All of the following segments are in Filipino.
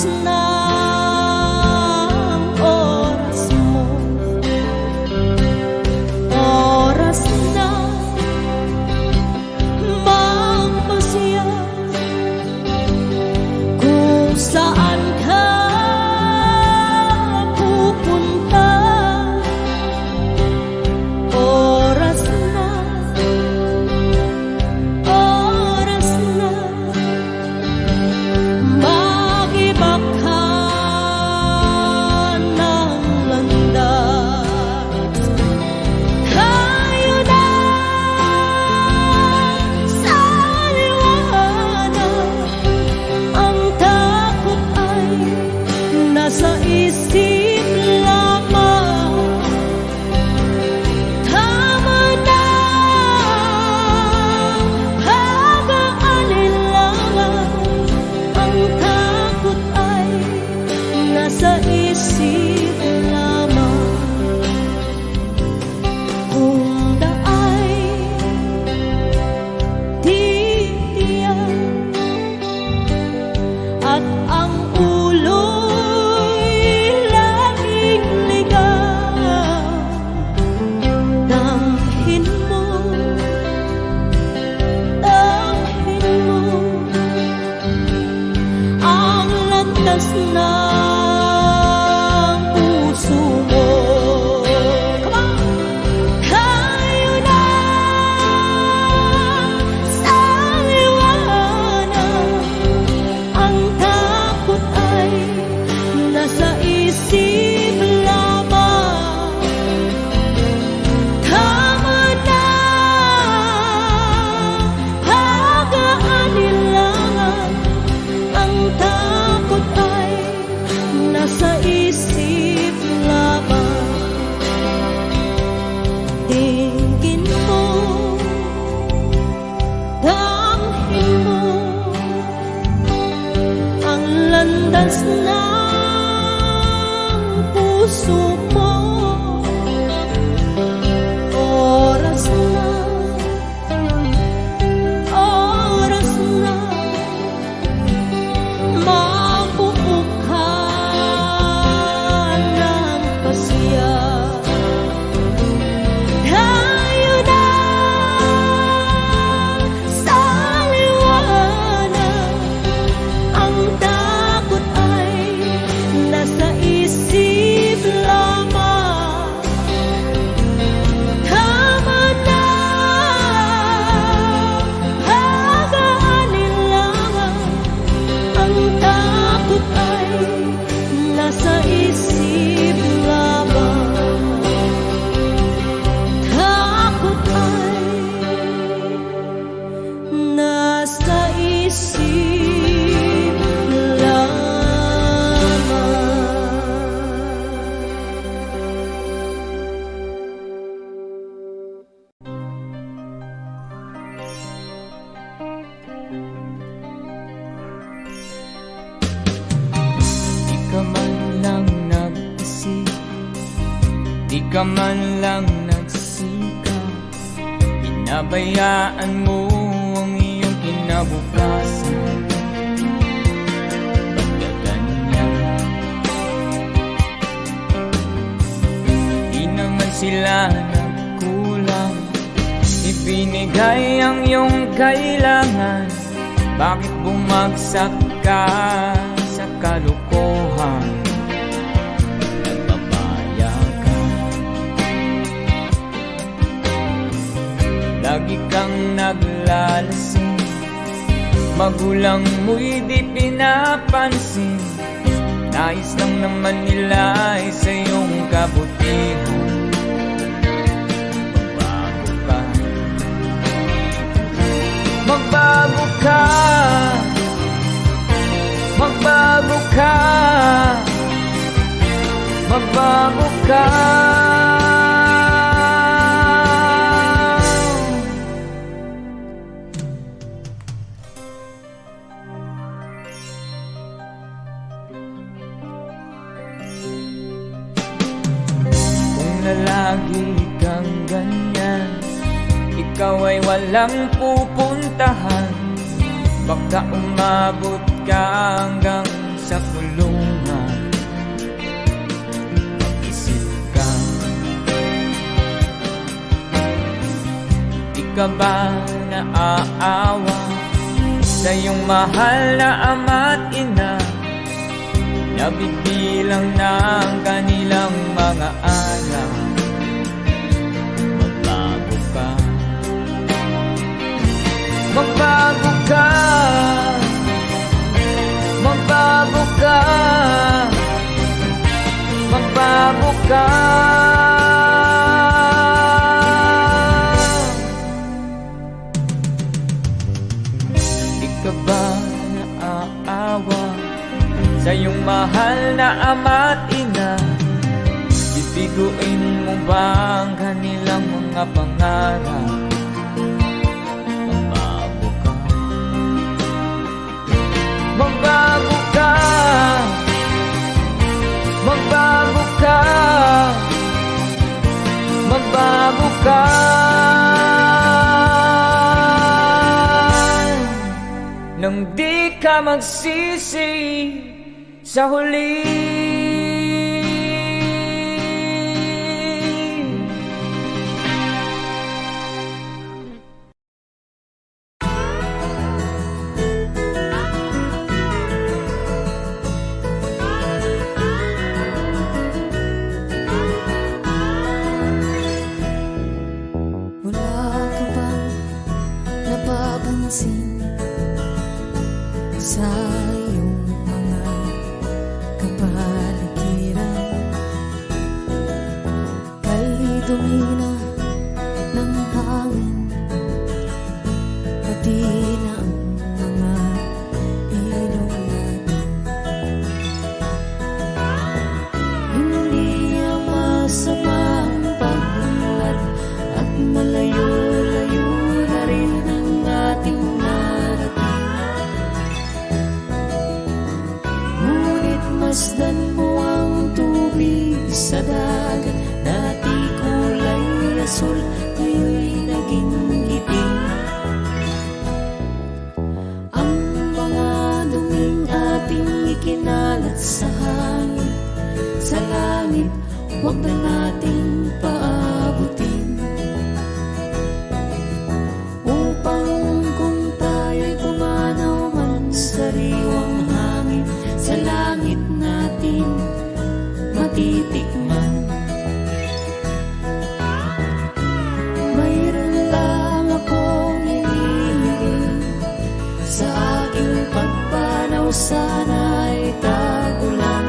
ng oras mo, oras na magpasya kung saan ka pupunta. Oras na, oras na mag-iba ka ng landas. Tayo na sa liwanag, ang takot ay nasa isip lamang. Tama na pag-aalinlangan, ang takot ay nasa isip lamang. Kung daay titiyak at ang ulo'y laging ligaw, damhin mo ang landas ng puso mo. Come on! Tayo na sa liwanag, ang takot ay nasa isip lamang. Tama na pag-aalinlangan, ang takot ay nasa isip lamang. Tingin mo, damhin mo ang landas ng puso mo. Oras na, oras na magbuo ka ng pasya. Tayo na sa liwanag, ang takot ay nasa isip lamang. Tama na pag-aalinlangan, ang takot ay nasa isip lamang. Takot ay nasa isip lamang. Di ka man lang nag-isip, di ka man lang nagsikap, pinabayaan mo ang iyong kinabukasan. Ba't ka ganyan? Di naman sila nagkulang, ibinigay ang iyong kailangan. Bakit bumagsak ka sa kalokohan? Nagpapaya ka, lagi kang naglalasing, magulang mo'y di pinapansin. Nais lang naman nila ay sa iyong kabutihan. Magbago ka, magbago ka, magbago ka. Kung lalagi kang ganyan, ikaw ay walang pupuntahan. Baka umabot ka hanggang sa kulungan. ka ba naaawa sa iyong mahal na ama't ina? Nabibilang na ang kanilang mga araw. Magbago ka, magbago ka, magbago ka, magbago ka. Di ka ba naaawa sa iyong mahal na ama't ina? Bibiguin mo ba ang kanilang mga pangarap? Magbago ka, magbago ka, magbago ka, magbago ka. Nang di ka magsisi sa huli. Wala ka bang napapansin sa iyong mga kapaligiran? Kay dumi na ng hangin, pati na ang mga ilong natin. Hindi ang masama ang pagbuhat at malayo-layo na rin ang ating narating. Ngunit masdan mo ang tubig sa dagat, dati kulay asul, ngayon'y naging itim. Ang mga duming ating ikinalat sa hangin, sa langit, huwag na nating paabutin. Upang kung tayo'y pumanaw man sa riwang hangin, sa langit natin matitikman. Mayroon lang akong hinihiling, sa aking pagpanaw sana'y tagulan.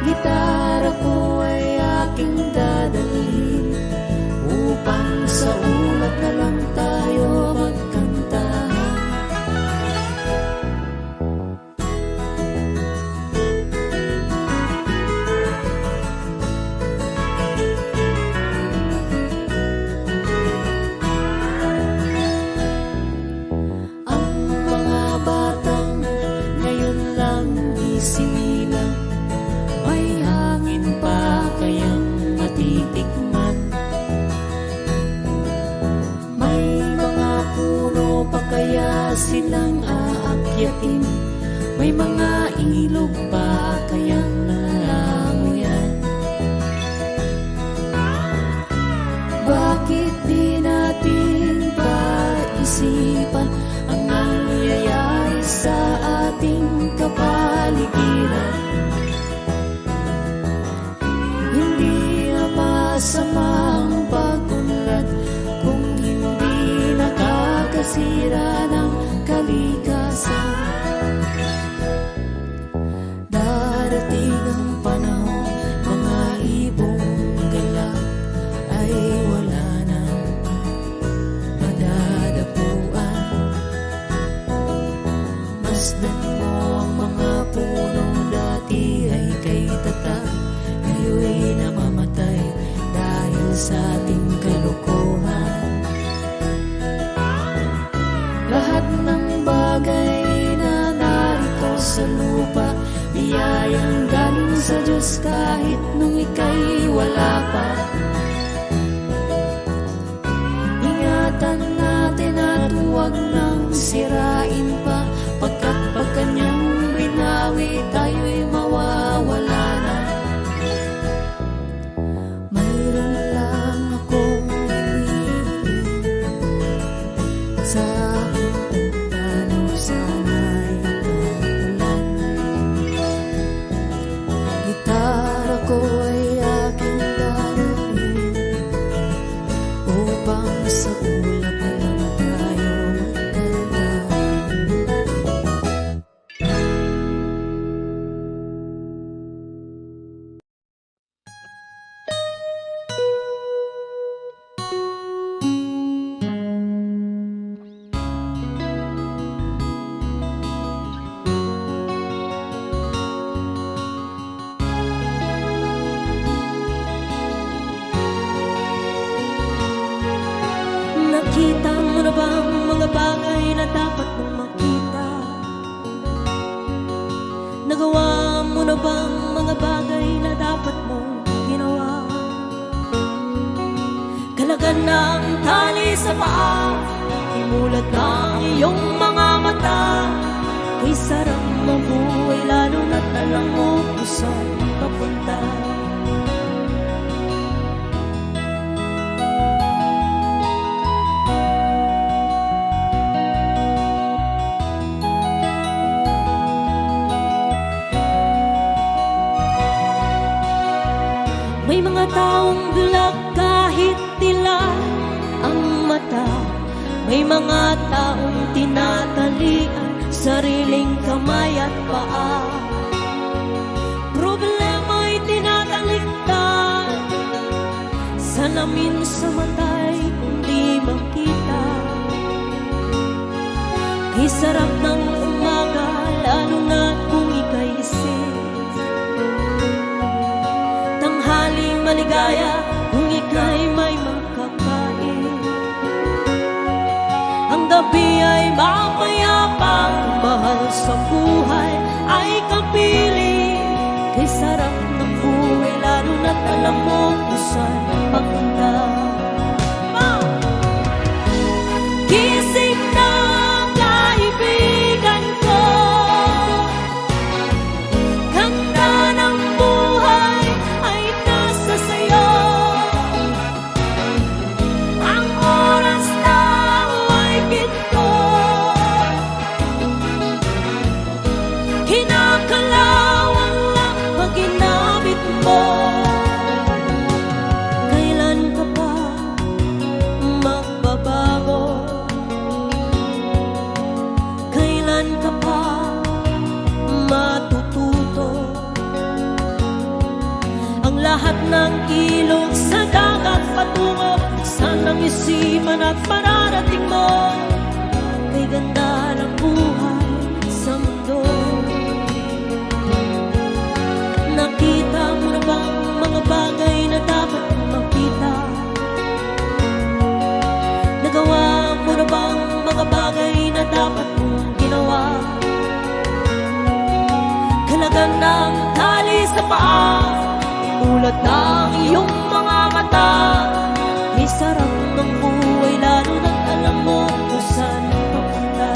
Gitara ko ay aking dadalhin, upang sa ulap na lang tayo magkantahan. Ang mga batang ngayon lang isinilang, may hangin pa kayang matitikman? May mga puno pa kaya silang aakyatin? May mga ilog pa kayang lalangoyan? Bakit di natin paisipan ang nangyayari sa ating kapaligiran? Hindi na masama ang pag-unlad kung hindi nakakasira ng kalikasan. Darating ang panahon, mga ibong gala ay wala nang madadapuan. Masdan mo ang mga punong dati ay kay tatak, ngayon namamatay dahil sa ating kalokohan. Lahat ng bagay na narito sa lupa, biyayang galing sa Diyos kahit nung ika'y wala pa. Ingatan natin at huwag nang sirain pa, pagkat pag kanyang binawi tayo'y mawawala na. Mayroon lang ako Nagawa mo na bang mga bagay na dapat mong ginawa? Kalagan ng tali sa paa, imulat ng iyong mga mata. Kay sarap mabuhay lalo na't alam mo kung saan papunta. May mga taong bulag kahit tila ang mata. May mga taong tinatalian sariling kamay at paa. Problema'y tinatalikdan, salamin sa mata'y hindi makita. Kay sarap ng umaga lalo na kung ika'y gising. Tanghaling maligaya kung ika'y may makakain. Ang gabi ay mapayapang, mahal sa buhay ay kapiling. Kay sarap ng buhay lalo na't alam mo kung saan papunta. Gising na kaibigan ko, ganda ng buhay ay nasa sayo. Ang oras na ay ginto, kinakalawang lang pag ginamit mo. Kailan ka pa magbabago? Kailan ka pa matututo? Ang lahat ng ilog sa dagat patungo saan ang isipan at mararating mo. Kay ganda ng buhay sa mundo. Nakita mo na bang mga bagay na dapat makita? Nagawa mo na bang mga bagay na dapat mong ginawa? Kalagan ng tali sa paa, imulat ng iyong mga mata. May sarap ng buhay lalo na't alam mo kung saan papunta.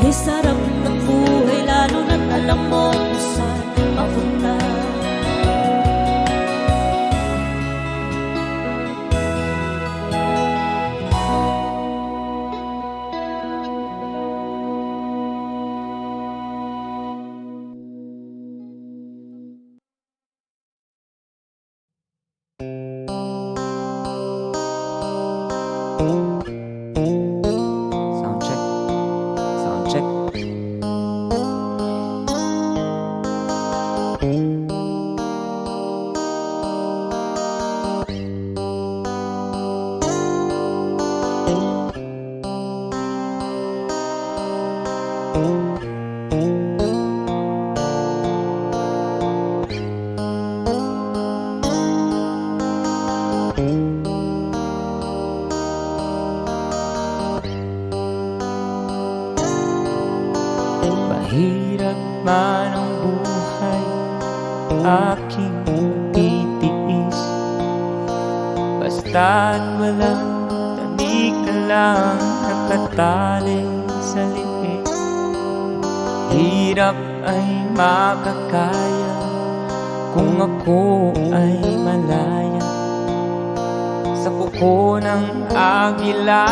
Kay sarap ng buhay lalo na't alam mo kung saan papunta. Sound check. Sound check. Mahirap man ang buhay, aking titiis. Basta't walang tanik ka lang nakatali sa liit. Hirap ay makakaya kung ako ay malaya. Sa kuko ng agila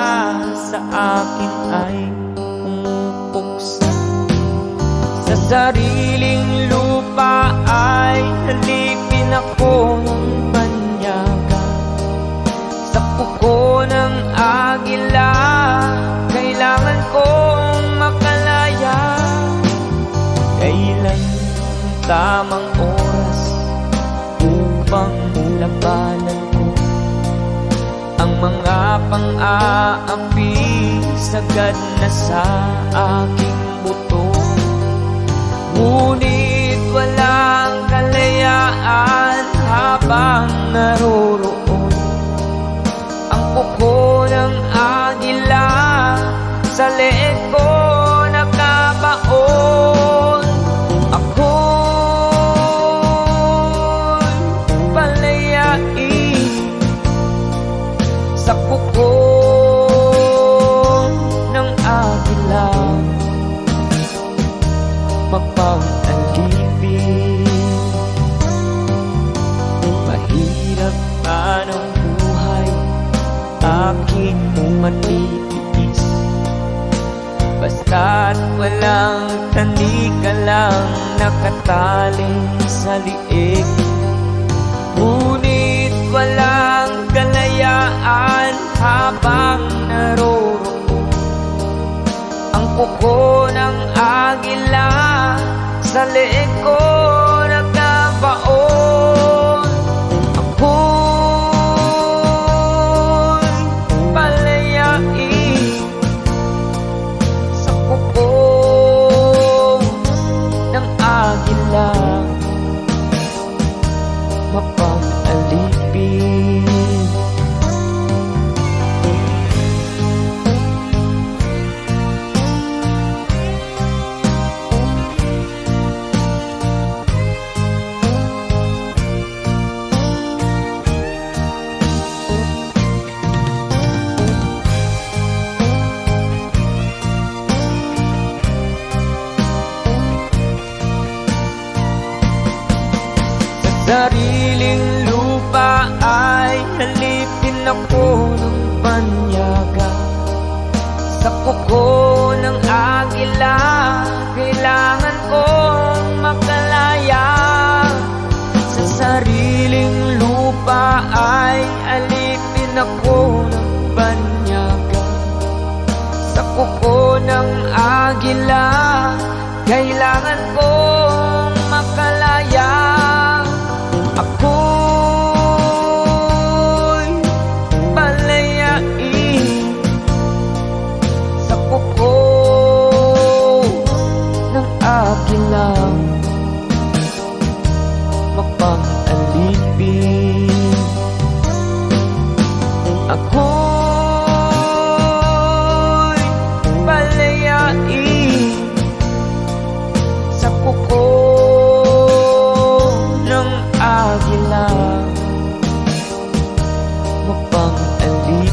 sa akin ay pumupuksa. Sa sariling lupa ay halipin ako ng banyaga. Sa kuko ng agila kailangan kong makalaya. Kailan ang tamang oras upang labanan ko ang mga pang-aapi sagad na sa aking buto. Ngunit walang kalayaan habang naroroon ang kuko ng agila sa leeg ko nakabaon. at walang tanika lang nakatali sa liig. Ngunit walang kalayaan habang naroroon ang kuko ng agila sa leeg ko nagkabaon. Ako'y palayain sa kuko ng agila, mapag-alipin. Sariling lupa ay halipin ako ng banyaga. Sa kuko ng agila, kailangan kong makalaya. Sa sariling lupa ay alipin ako ng banyaga. Sa kuko ng agila, kailangan kong makalaya. Ako'y palayain sa kuko ng agila, mapag-alipin. Ako'y palayain sa kuko agila, mapang-alipin.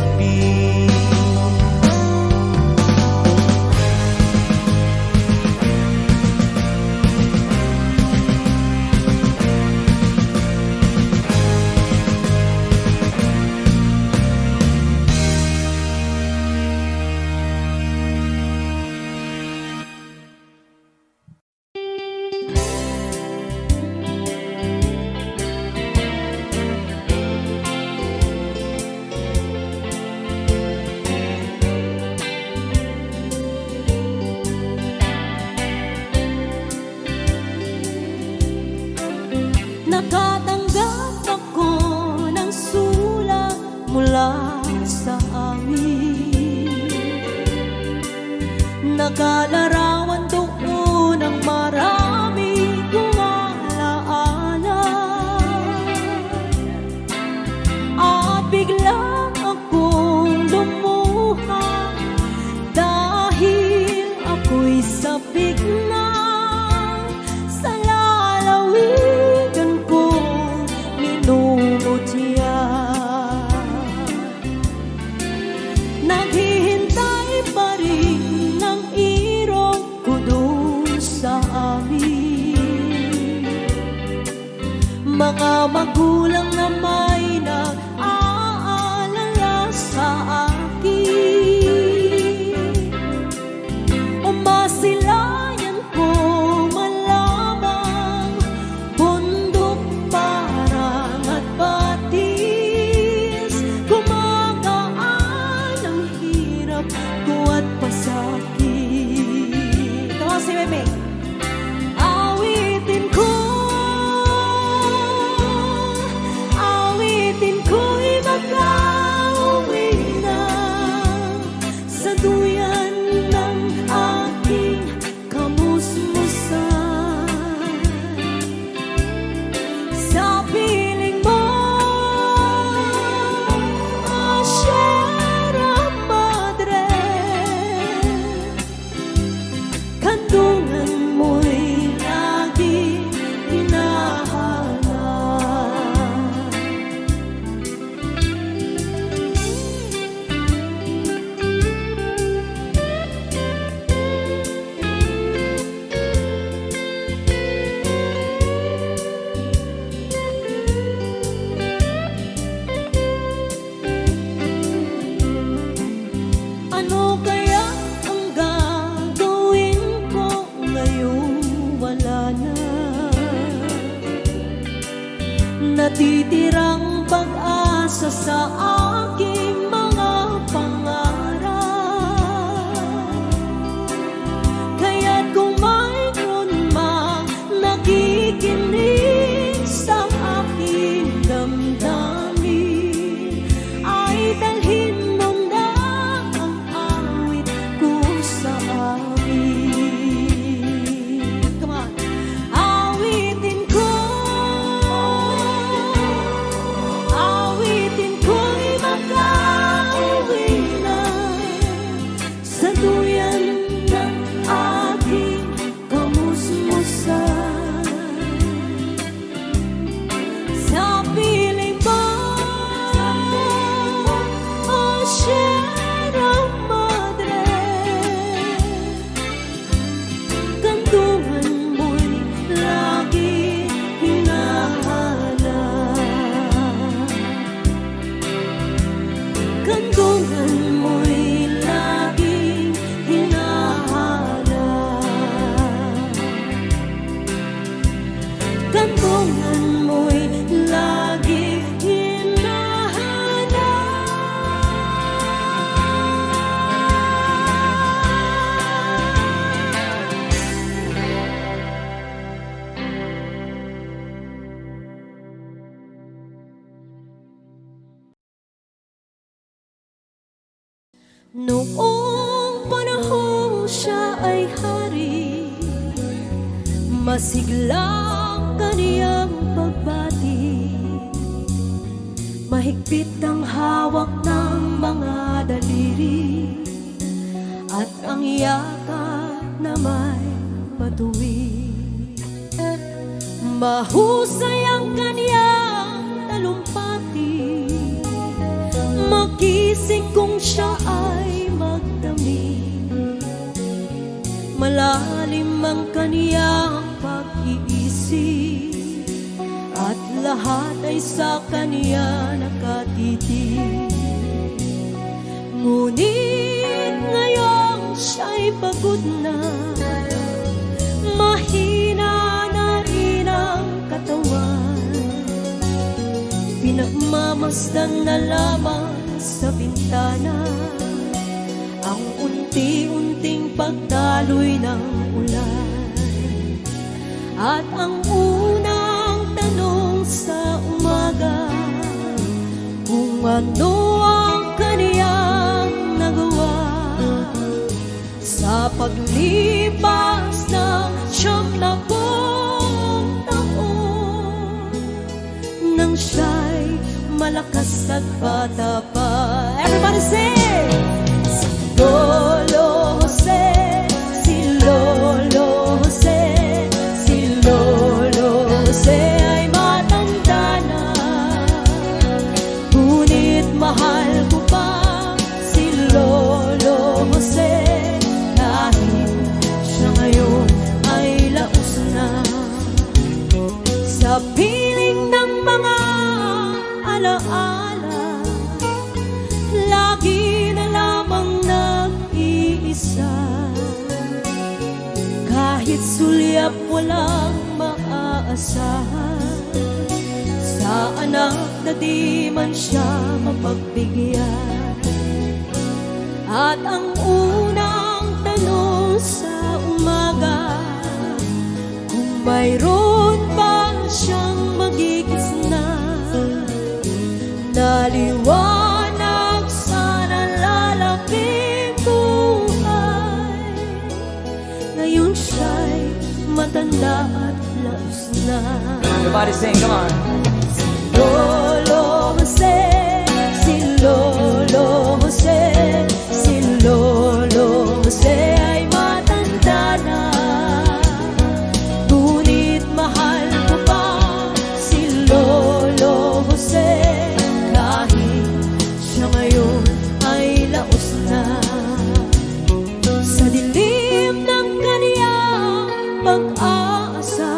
Nakatanggap ako ng sulat mula sa amin. Nakalarawan doon ang marami kong alaala. At bigla akong lumuha dahil ako'y sabik na sa lalawigan kong minumutya. Naghihintay pa rin ng irong ko doon sa amin. Mga magulang na may nag-aalala sa akin. Umasilayan ko malamang bundok parang at batis. Gumagaan ang hirap ko at pasakit. Ito si Meme. Awitin ko, awitin ko'y mag-auwi na sa duyan ng aking kamusmusan. Sa piling mo, Sierra Madre, kandungan sa aking mga pangarap. Kaya't kung mayroon mang nakikinig sa aking damdamin, ay dalhin mo na ang awit ko sa amin. Come on! Awitin ko, awitin ko'y makauwi na sa duyan ng aking kamusmusan. Sa piling mo, oh Sierra Madre, kandungan mo'y lagi hinahanap. Kandungan mo'y laging hinahanap. Kandungan mo'y laging hinahanap. Noong panahon siya ay hari, masiglang kaniyang pagbati. Mahigpit ang hawak ng mga daliri, at ang yakap na may matuwid. Mahusay ang kaniyang talumpati, magising kung siya ay magdamig. Malalim ang kaniyang pag-iisip, at lahat ay sa kaniya nakatitig. Ngunit ngayong siya'y pagod na, mahina na rin ang katawan. Pinagmamasdan na lamang sa bintana ang unti-unting pagdaloy ng ulan. At ang unang tanong sa umaga, kung ano ang kaniyang nagawa sa paglipas ng 70 taon, nang siya'y malakas at bata pa. Everybody sing! Si Lolo Jose, si Lolo Jose, si Lolo Jose ay matanda na, ngunit mahal ko pa si Lolo Jose, kahit siya ngayon ay laos na. Sa piling ng mga alaala, lagi na lamang nag-iisa. Kahit sulyap walang maaasahan, sa anak na di man siya mapagbigyan. At ang unang tanong sa umaga, kung mayroon pa siyang magigis na naliwanag sa nalalaping buhay. Ngayon siya'y matanda at laos na. Everybody sing, come on. Si Lolo Jose, si Lolo Jose, si Lolo Jose ay matanda na, ngunit mahal ko pa si Lolo Jose, kahit siya ngayon ay laos na. Sa dilim ng kaniyang pag-aasa,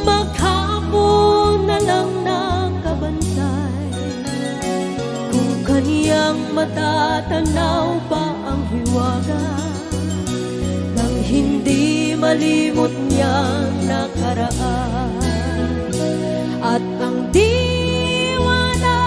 maghapon na lang nakabantay. Kung kaniyang matatanaw pa ang hiwaga nang hindi malimot niyang nakaraan, at ang diwa na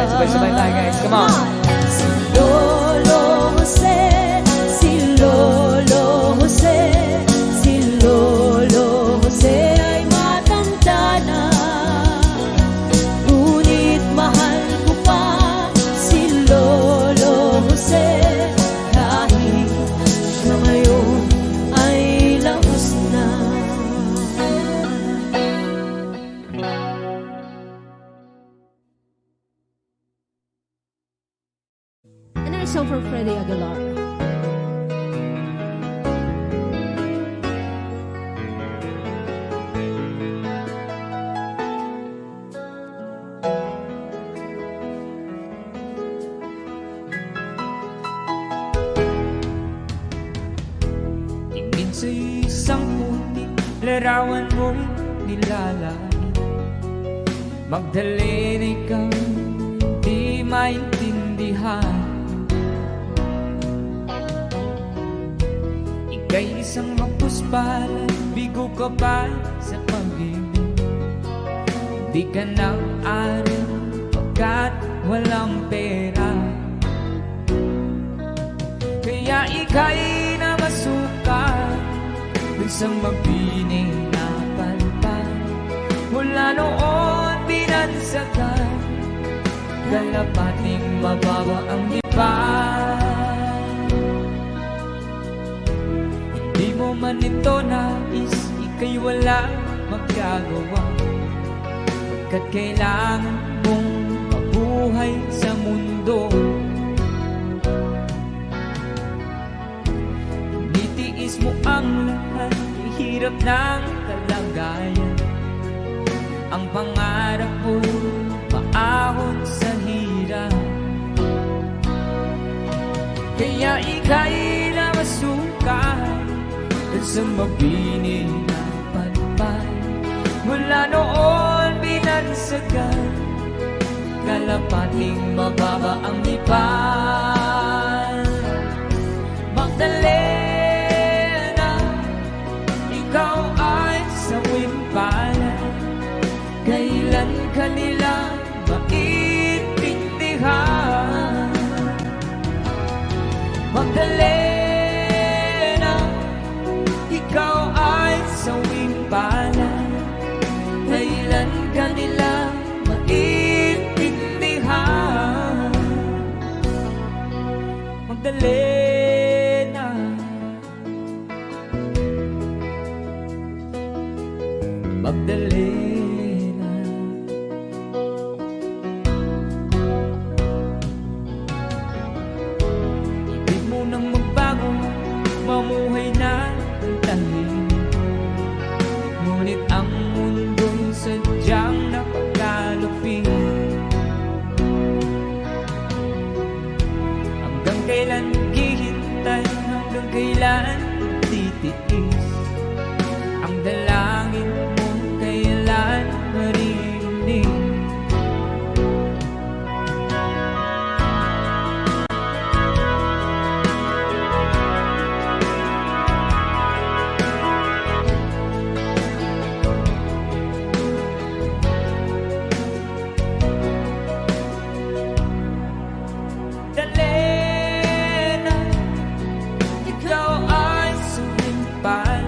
Sabay-sabay tayo guys, come on. Si Lolo Jose, si Lolo Jose, si Lolo Jose ay matanda na. Ngunit mahal ko pa si Lolo Jose, kahit siya ngayon ay laos na. A nice song for Freddie Aguilar. Tingin sa isang putik, larawan mo'y nilalait. Magdalena ikaw di maintindihan. Ika'y isang mapuspalan, bigo ka pa sa pag-ibig. Di ka nang-aral pagkat walang pera. Kaya ika'y namasukan dun sa mabining na palpan. Mula noon binansagan, kalapating mababa ang lipan. Hindi mo man ito nais, ika'y walang magagawa, pagkat kailangan mong mabuhay sa mundo. Initiis mo ang lahat, hirap ng kalagayan. Ang pangarap mo, maahon sa hirap. Kaya ika'y namasukan dun sa mabining na palpan. Mula noon binansagan, kalapating mababa ang lipan. Magdalena, ikaw ay sawimpalan. Kailan ka nila maintindihan? Magdalena, ikaw ay sawimpalan. Kailan ka nila maintindihan? Magdalena, Magdalena. Ibig mo nang magbago, mamuhay na ng tahimik. Ngunit ang mundo'y sadyang napakalupin. Hanggang kailan naghihintay, hanggang kailan titiis? Ang dalangin mo kailan marinig? Magdalena, ikaw ay sumimpalan.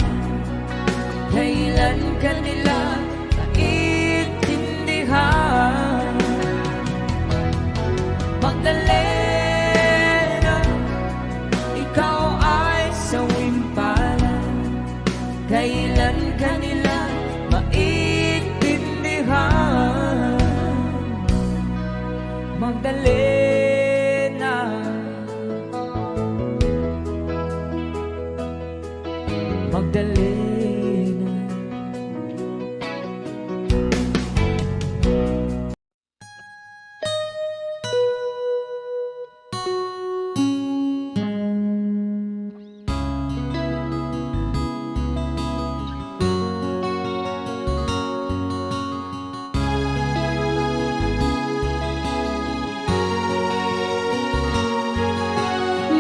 Kailan ka nila maintindihan? Magdalena, ikaw ay sawimpalan. Kailan ka nila maintindihan? Magdalena, Magdalena.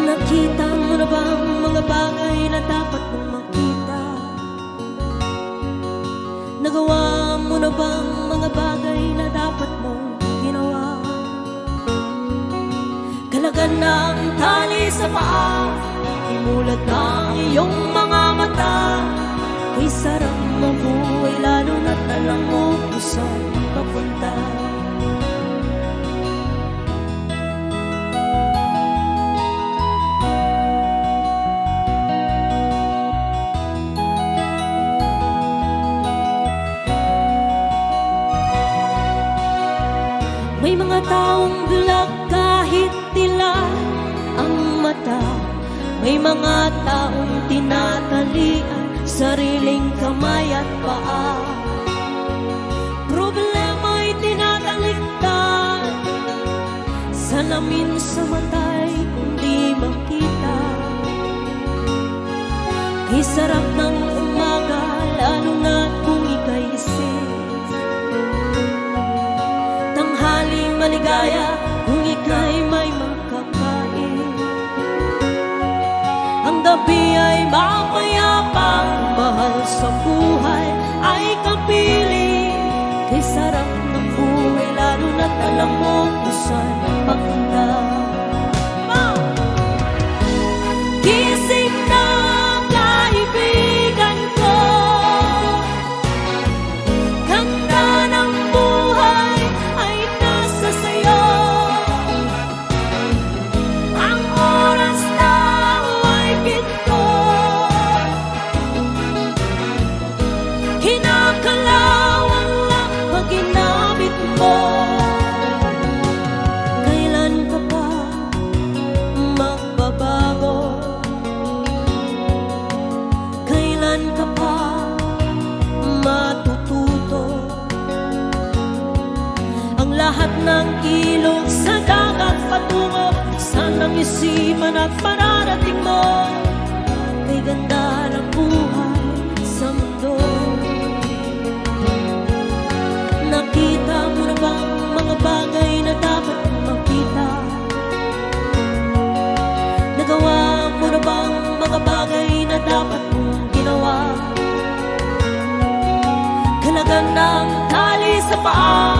Nakita mo na ba ang mga bagay na dapat mong makita? Nagawa mo na ba ang mga bagay na dapat mong ginawa? ng tali sa paa, imulat ng iyong mga mata. Kay sarap mabuhay lalo na't alam mo kung saan papunta. May mga taong bulag kahit tila ang mata. May mga taong tinatalian sariling kamay at paa. Problema'y tinatalikdan, salamin sa mata'y hindi makita. Kay sarap ng umaga, lalo na kung ika'y gising. Tanghaling maligaya kung ika'y may makakain. Ang gabi ay mapayapang, mahal sa buhay ay kapiling. Kay sarap ng buhay lalo na't alam mo kung saan papunta. Gising na kaibigan ko, ganda ng buhay ay nasa sayo. Ang oras na ay ginto, kinakalawang lang pag ginamit mo. Kailan ka pa magbabago? Kailan ka pa matututo? Ang lahat ng ilog sa dagat patungo saan ang isipan at mararating mo. Kay ganda ng buhay sa mundo. Nakita mo na bang mga bagay na dapat makita? Nagawa mo na bang mga bagay na dapat mong ginawa? Kalagan ng tali sa paa,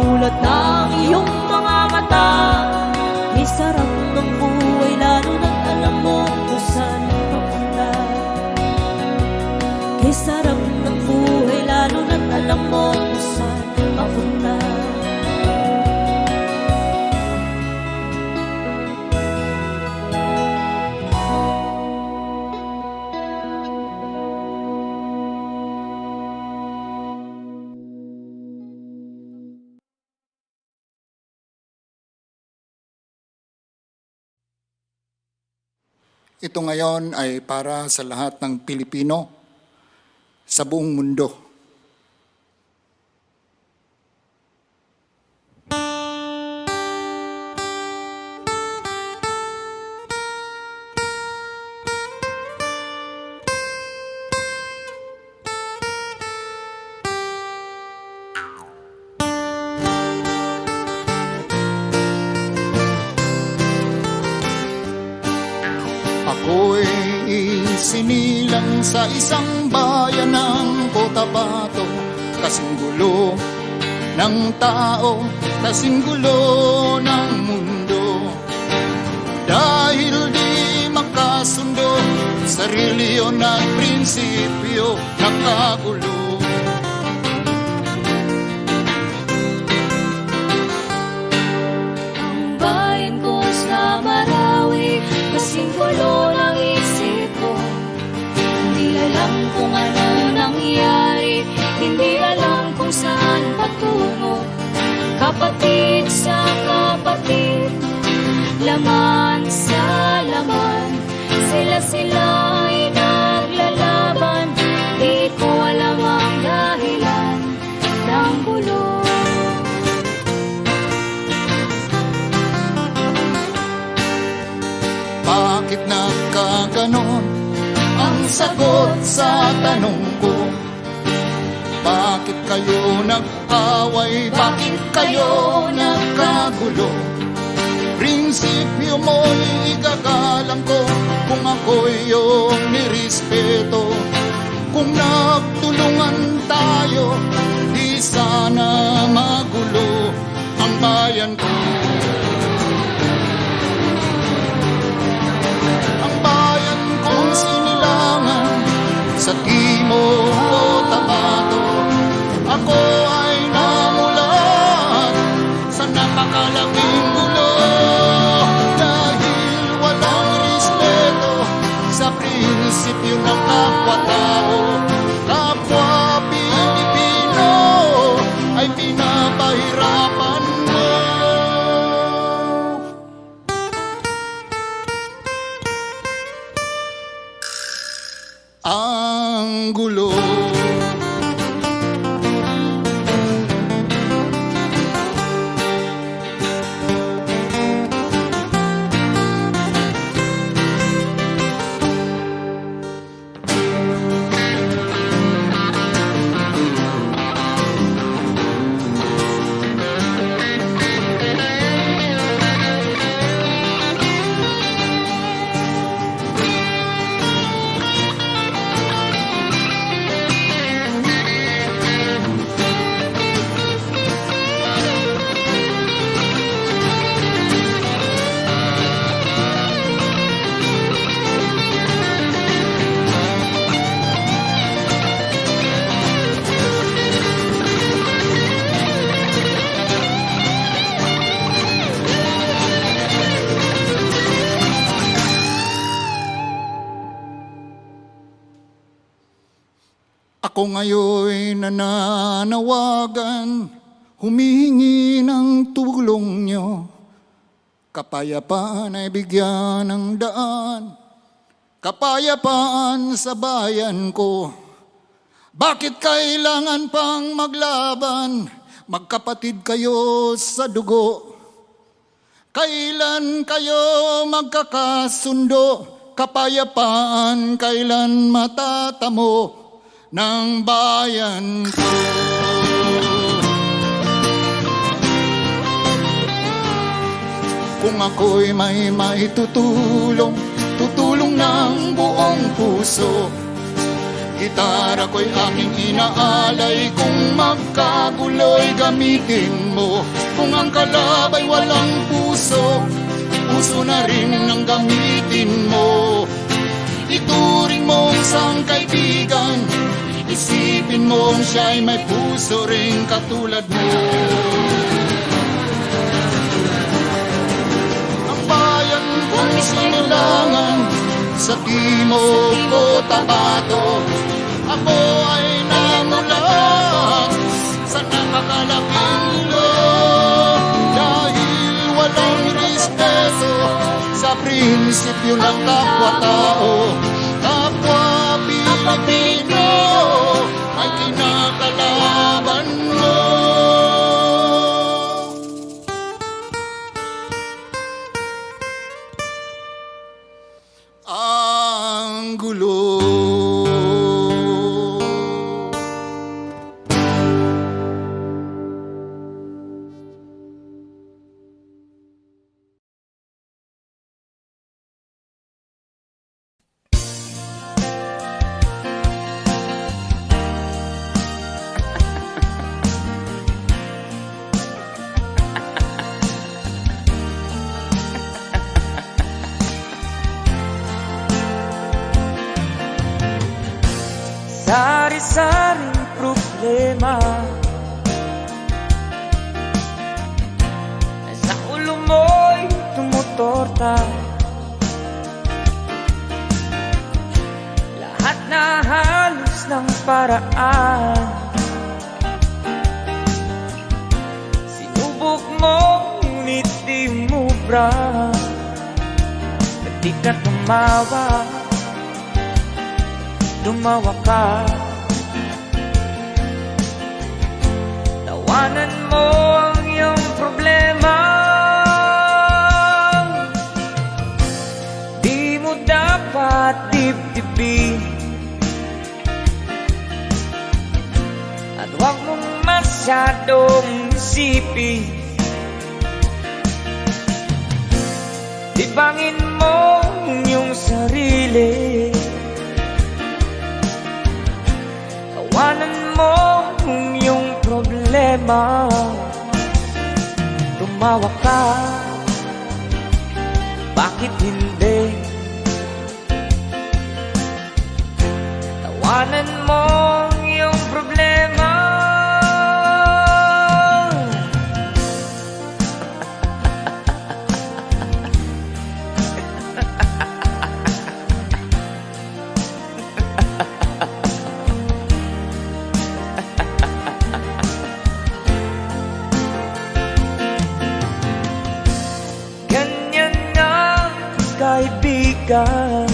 ulat ng iyong mga mata. May sarap ng buhay lalo na't alam mo kung saan papunta. May sarap ng buhay lalo na't alam mo kung saan papunta. Ito ngayon ay para sa lahat ng Pilipino sa buong mundo. Ako'y isinilang sa isang bayan ng Cotabato. Kasing gulo ng tao, kasing gulo ng mundo. Dahil di makasundo sa reliyon at prinsipyo, nakagulo. Ang bayan ko sa Marawi, kasing gulo ng isip ko. Hindi alam kung ano nangyari, hindi alam kung saan patungo. Kapatid sa kapatid, laman sa laman, sila ay naglalaban. Di ko alam ang dahilan ng gulo. Bakit nagkaganon? Ang sagot sa tanong ko. Bakit kayo nag-away? Bakit kayo nagkagulo? Prinsipyo mo'y igagalang ko kung ako'y iyong nirespeto. Kung nagtulungan tayo, di sana magulo ang bayan ko. sa timog o tapato. Ako ay namulat sa napakalaking gulo, dahil walang respeto sa prinsipyo ng kapwa-tao. Kapwa Pilipino ay pinapahirapan mo. Ang gulo. Ako ngayon nananawagan, humihingi ng tulong nyo. Kapayapaan ay bigyan ng daan, kapayapaan sa bayan ko. Bakit kailangan pang maglaban? Magkapatid kayo sa dugo. Kailan kayo magkakasundo? Kapayapaan kailan matatamo ng bayan ko? Kung ako'y may maitutulong, tutulong ng buong puso. Gitara ko'y aking inaalay, kung magkagulo'y gamitin mo. Kung ang kalabay walang puso, puso na rin ang gamitin mo. Ituring mo isang kaibigan, isipin mo siya'y may puso rin katulad mo. Ang bayan kong sinilangan, sa timog o tapato. Ako ay namulat sa napakalaking gulo, dahil walang respeto sa prinsipyo ng kapwa-tao. Kapwa Pilipino ay kinakalaban mo. Ang gulo. Sari-saring problema sa ulo mo'y tumutorta. Lahat na halos ng paraan, sinubok mo ngunit di mo bra. Ba't di ka tumawa? Tumawa ka, tawanan mo ang iyong problema. Di mo dapat dibdibin, at huwag mong masyadong isipin. Libangin mo ang iyong sarili, tawanan mo ang iyong problema. Tumawa ka, bakit hindi? Tawanan Tawanan mo ang iyong problema. Ganyan nga, kaibigan.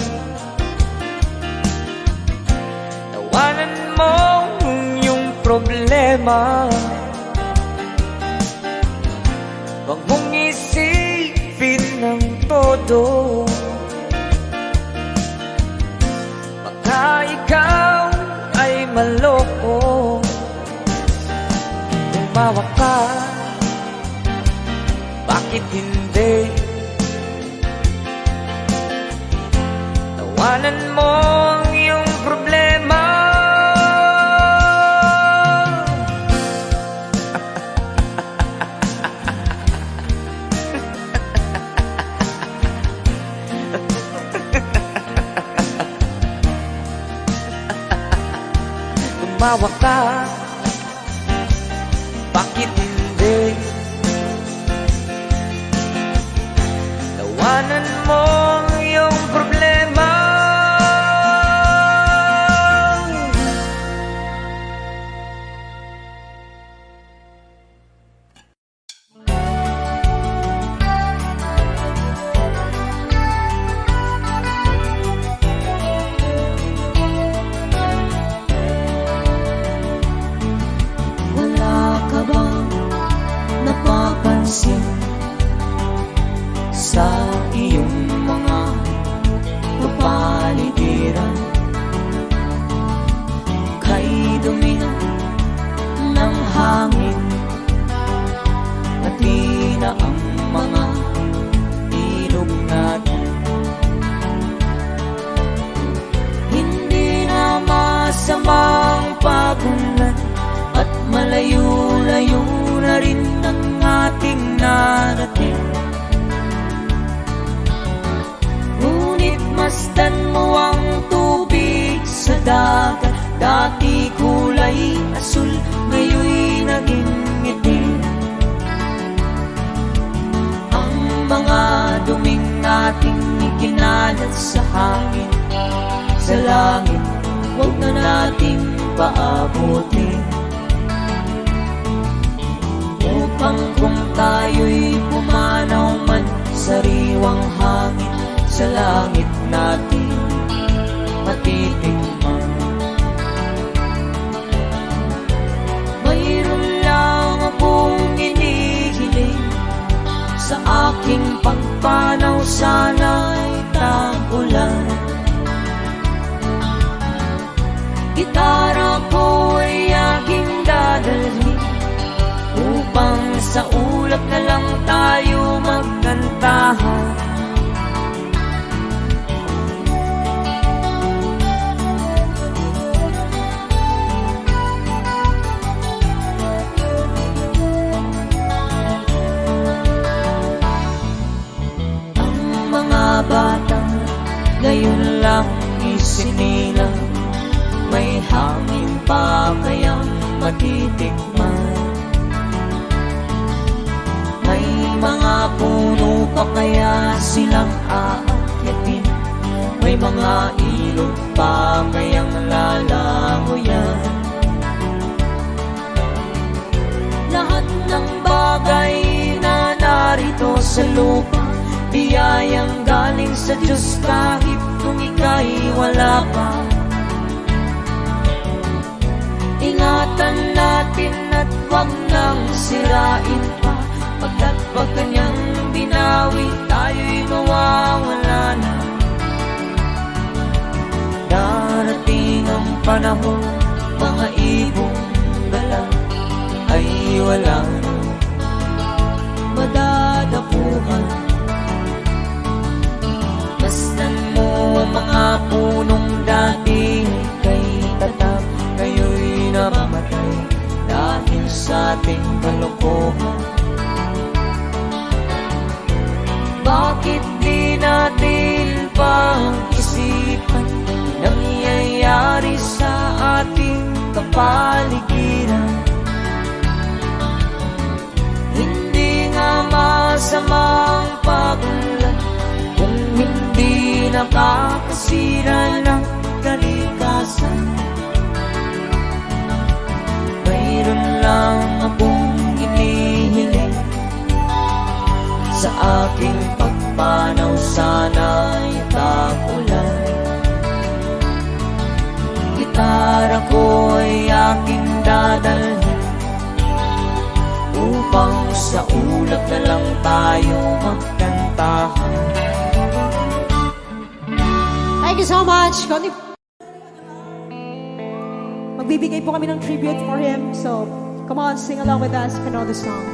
Tawanan mo ang iyong problema. Huwag mong isipin ng todo. Baka ikaw ay maloko. Tumawa ka, bakit hindi? Tawanan mo ang iyong problema. Tumawa ka, bakit hindi? Tawanan mo ang iyong problema. Wala ka bang napapansin sa iyong mga kapaligiran? Kay dumi ng hangin, pati na ang mga ilog natin. Hindi na masamang pagunlan at malayo-layo na rin ang ating narating. Ngunit masdan mo ang tubig sa dagat. Dati kulay asul, ngayon'y naging itim. Ang mga duming nating ikinalat sa hangin, sa langit, huwag na nating paabutin. Upang kung tayo'y pumanaw man, sariwang hangin sa langit natin matitikman. Mayroon lang akong inihiling, sa aking pagpanaw sana'y tag-ulan. Gitara ko ay aking dadalhin, upang sa ulap na lang tayo magkantahan. Ang mga bata ngayon lang isinilang, may hangin pa kayang matitikman. May mga puno pa kaya silang aakyatin, may mga ilog pa kayang lalangoyan. Lahat ng bagay na narito sa lupa, biyayang galing sa Diyos kahit kung ika'y wala pa. Ingatan natin at huwag nang sirain pa, pagkat pag kanyang binawi, tayo'y mawawala na. Darating ang panahon, mga ibong gala ay wala na madadapuhan. Masdan mo ang mga punong dati kay tatap, ngayo'y namamatay dahil sa ating kalokohan. Bakit di natin pang isipan nangyayari sa paligiran. Hindi nga masamang pagulat kung hindi nakakasira ng kalikasan. Mayroon lang akong inihiling sa aking pagpanaw, sana'y tagulan. Gitara ko ay aking dadalhin upang sa ulap na lang tayo magkantahan. Thank you so much. Magbibigay po kami ng tribute for him. So, come on, sing along with us if you know the song.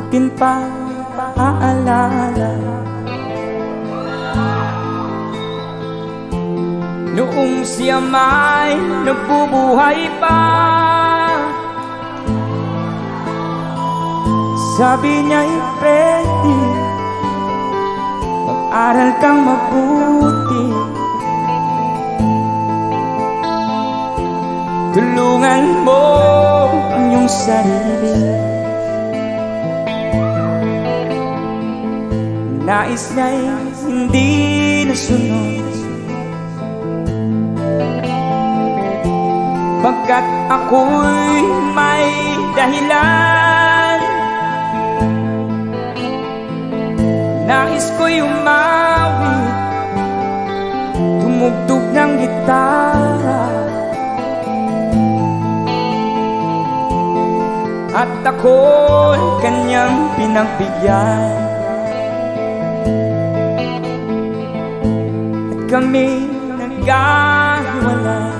Akin pa aalala noong siya may nagbubuhay pa. Sabi niya'y Freddy, mag-aral kang mabuti, tulungan mo ang iyong sarili. Nais niya'y hindi nasunod, pagkat ako'y may dahilan. Nais ko'y umawit, tumugtog ng gitara, at ako'y kanyang pinagbigyan. Kami nagkahiwalay,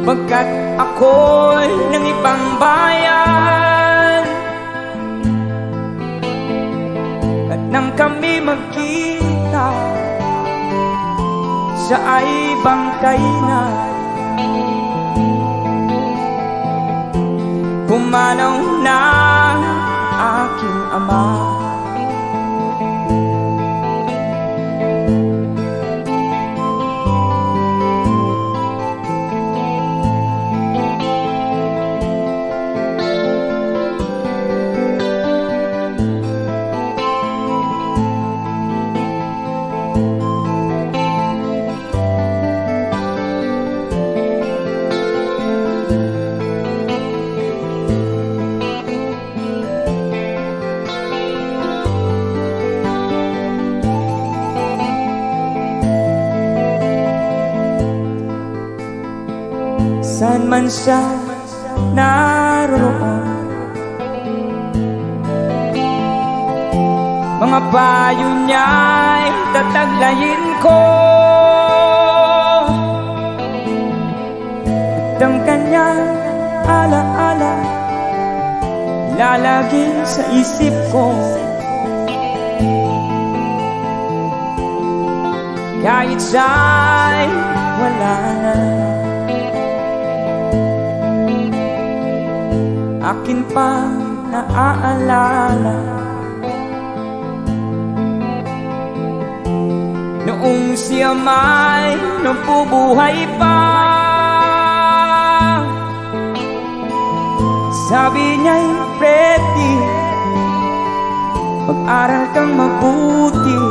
pagkat ako'y ng ibang bayan. At nang kami magkita, siya ay bangkay na. Pumanaw na aking ama. Saan man siya naroon, mga payo niya'y tataglayin ko, at ang kanyang alaala lalaging sa isip ko. Kahit siya'y wala na, akin pa naaalala noong siya may nabubuhay pa. Sabi niya'y Freddy, mag-aral kang mabuti,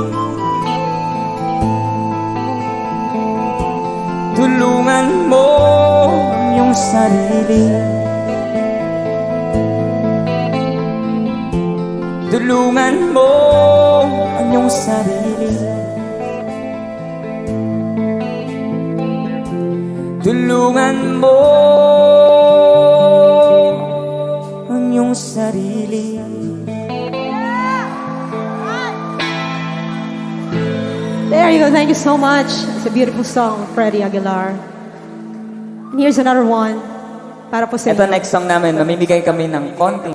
tulungan mo ang iyong sarili. Tulungan mo ang iyong sarili. Tulungan mo ang iyong sarili. There you go. Thank you so much. It's a beautiful song, Freddie Aguilar. And here's another one para po sa Ito inyo. next song namin, mamimigay kami ng konting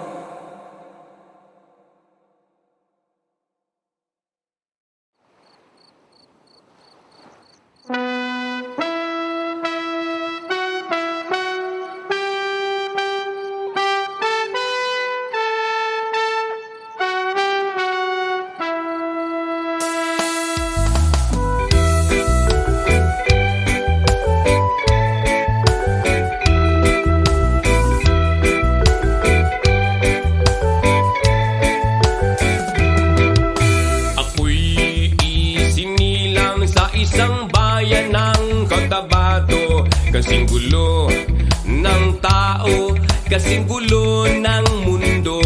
kasing gulo ng mundo.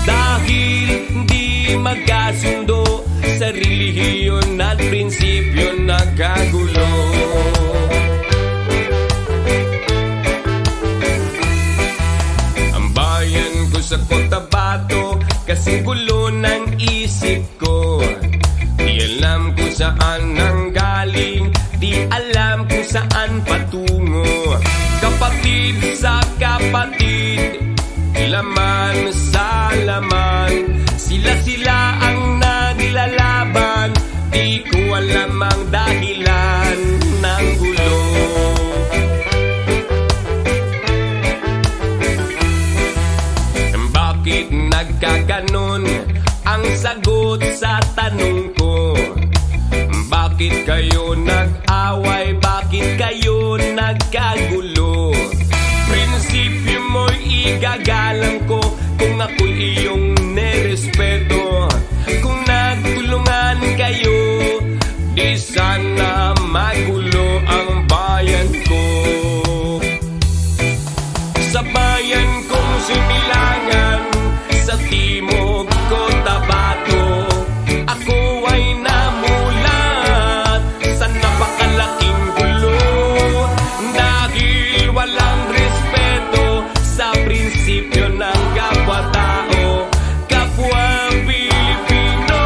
Dahil hindi magkasundo sa relihiyon at prinsipyo nagkagulo. Ang bayan ko sa Cotabato kasing gulo ng isip ko. Di alam kung saan nanggaling, di alam kung saan patungo. Kapatid sa kapatid, laman sa laman, sila ang naglalaban. Di ko alam ang dahilan ng gulo. Bakit nagkaganon? Ang sagot sa tanong ko. Bakit kayo nag-away? Bakit kayo nagkagulo? Prinsipyo mo'y igagalang ko kung ako'y iyong nerespeto. Kung nagtulungan kayo, di sana magulo ang bayan ko. Sa bayan kong Sinilangan, sa timog Cotabato, ako ay namulat sa napakalaking gulo. Dahil walang respeto sa prinsipyo ng kapwa-tao, kapwa Pilipino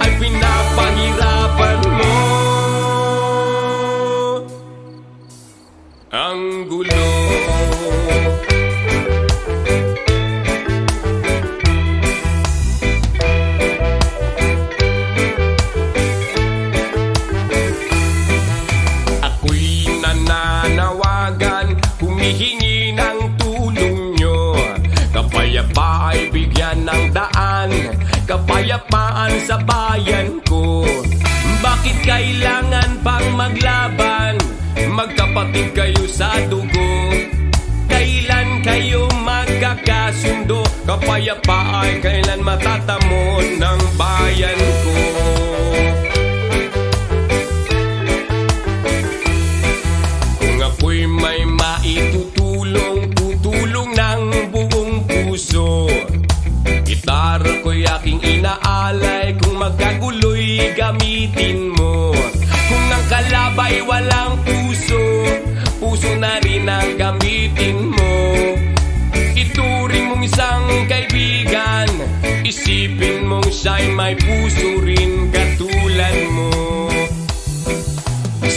ay pinapahirapan mo. Ang gulo. Humihingi ng tulong nyo. Kapayapaan ay bigyan ng daan, kapayapaan sa bayan ko. Bakit kailangan pang maglaban? Magkapatid kayo sa dugo. Kailan kayo magkakasundo? Kapayapaan kailan matatamo ng bayan ko? Ako'y may maitutulong, tutulong ng buong puso. Gitara ko'y aking inaalay, kung magkagulo'y gamitin mo. Kung ang kalabay walang puso, puso na rin ang gamitin mo. Ituring mong isang kaibigan, isipin mong siya'y may puso rin katulad mo.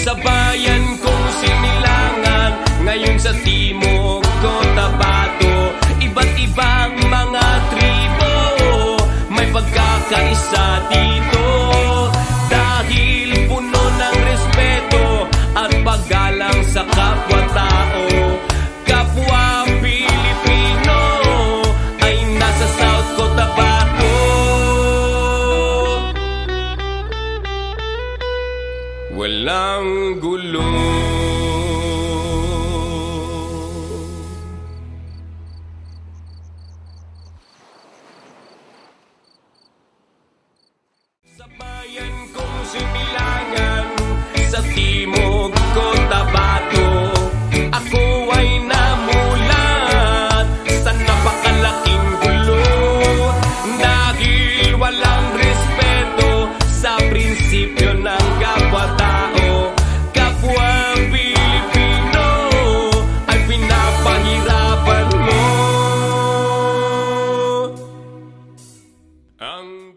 Sa bayan kong Sinilangan, ngayon sa timog Cotabato, iba't ibang mga tribo, may pagkakaisa dito. Dahil puno ng respeto at paggalang sa kapwa-tao, kapwa Pilipino ay nasa South Cotabato. Walang gulo. Sa bayan kong Sinilangan, sa timog Cotabato, ako ay namulat sa napakalaking gulo. Dahil walang respeto sa prinsipyo ng kapwa-tao, kapwa Pilipino ay pinapahirapan mo. Ang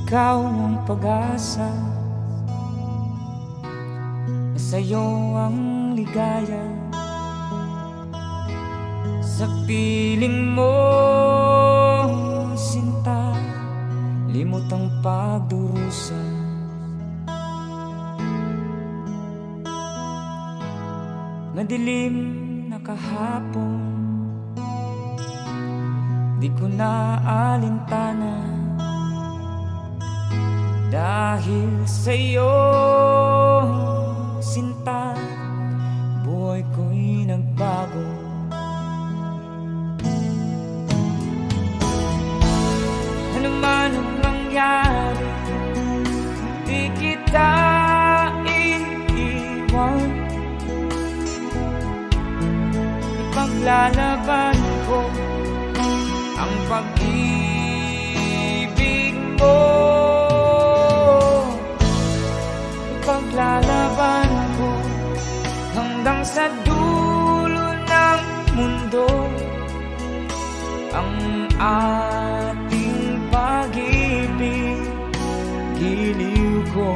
ikaw ang pag-asa, na sa'yo ang ligaya. Sa piling mo, sinta, limot ang pagdurusa. Madilim na kahapon, di ko na alintana, dahil sa'yo, sinta, buhay ko'y nagbago. Ano man ang mangyari, di kita iiwan. Ipaglalaban ko ang pag-ibig mo. Ipaglalaban ko hanggang sa dulo ng mundo ang ating pag-ibig, giliw ko.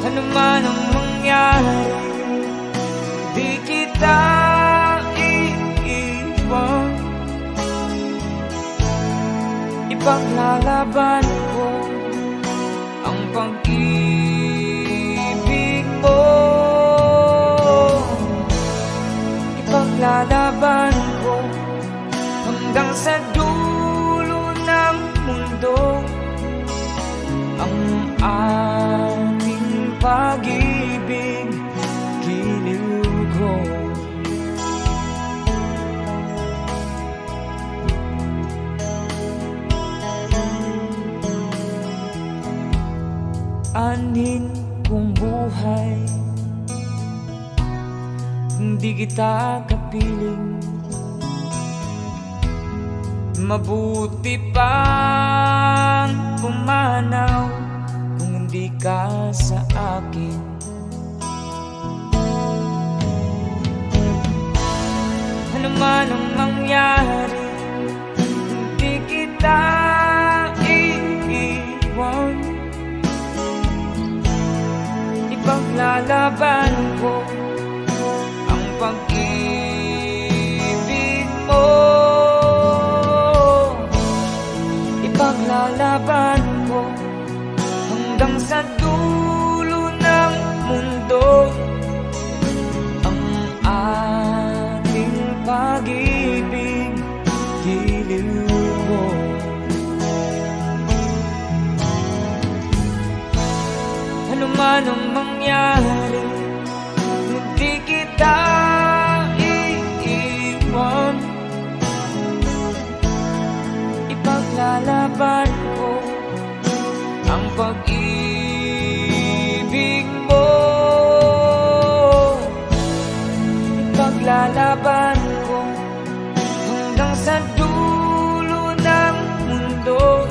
Ano man ang mangyari, di kita iiwan. Ipaglalaban ko ang pag-ibig mo. Ipaglalaban ko hanggang sa dulo ng mundo ang ating pag-ibig, giliw ko. Anin kong buhay, hindi kita kapiling. Mabuti pang pumanaw kung hindi ka sa akin. Ano man ang mangyari, hindi kita iiwan. Ipaglalaban ko ang pag-ibig mo. Ipaglalaban ko hanggang sa dulo ng mundo ang ating pag-ibig, giliw ko. Ano man ang mangyari, hindi kita iiwan. Ipaglalaban ko ang pag-ibig mo. Ipaglalaban ko hanggang sa dulo ng mundo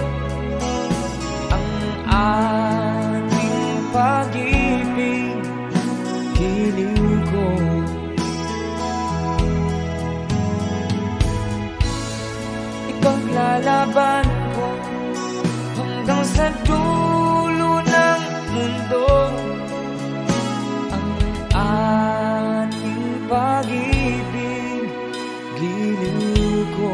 ang ating pag-ibig, giliw ko. Ipaglalaban ko hanggang sa dulo ng mundo ang ating pag-ibig, giliw ko.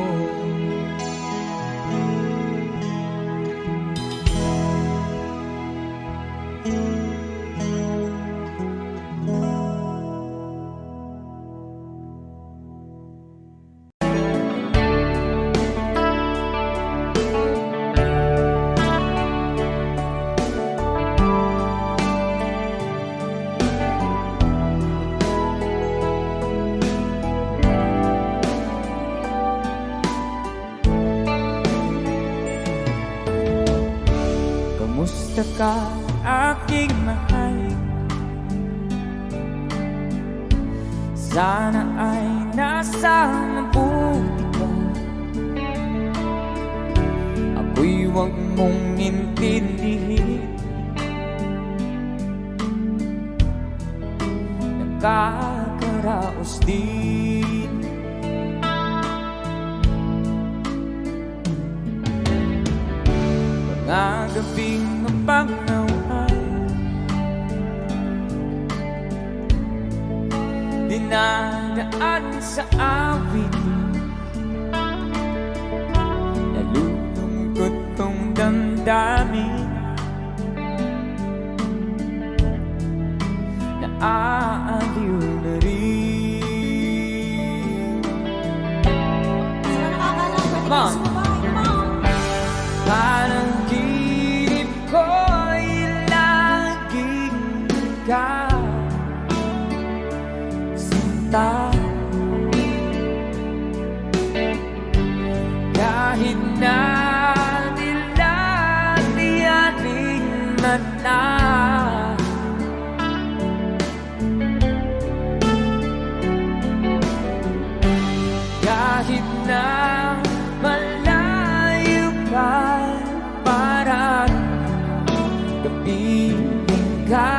Kamusta ka, aking mahal? Sana ay nasa mabuti ka. Ako'y huwag mong intindihin. Nakakaraos din. mga gabing mapagnawan, dinadaan sa awitin, nalulungkot kong damdamin, naaaliw na rin. Come on. Panaginip ko'y laging ikaw, sinta. Kahit na nilatiyating mata, kahit na malayo ka, parang kapiling ka,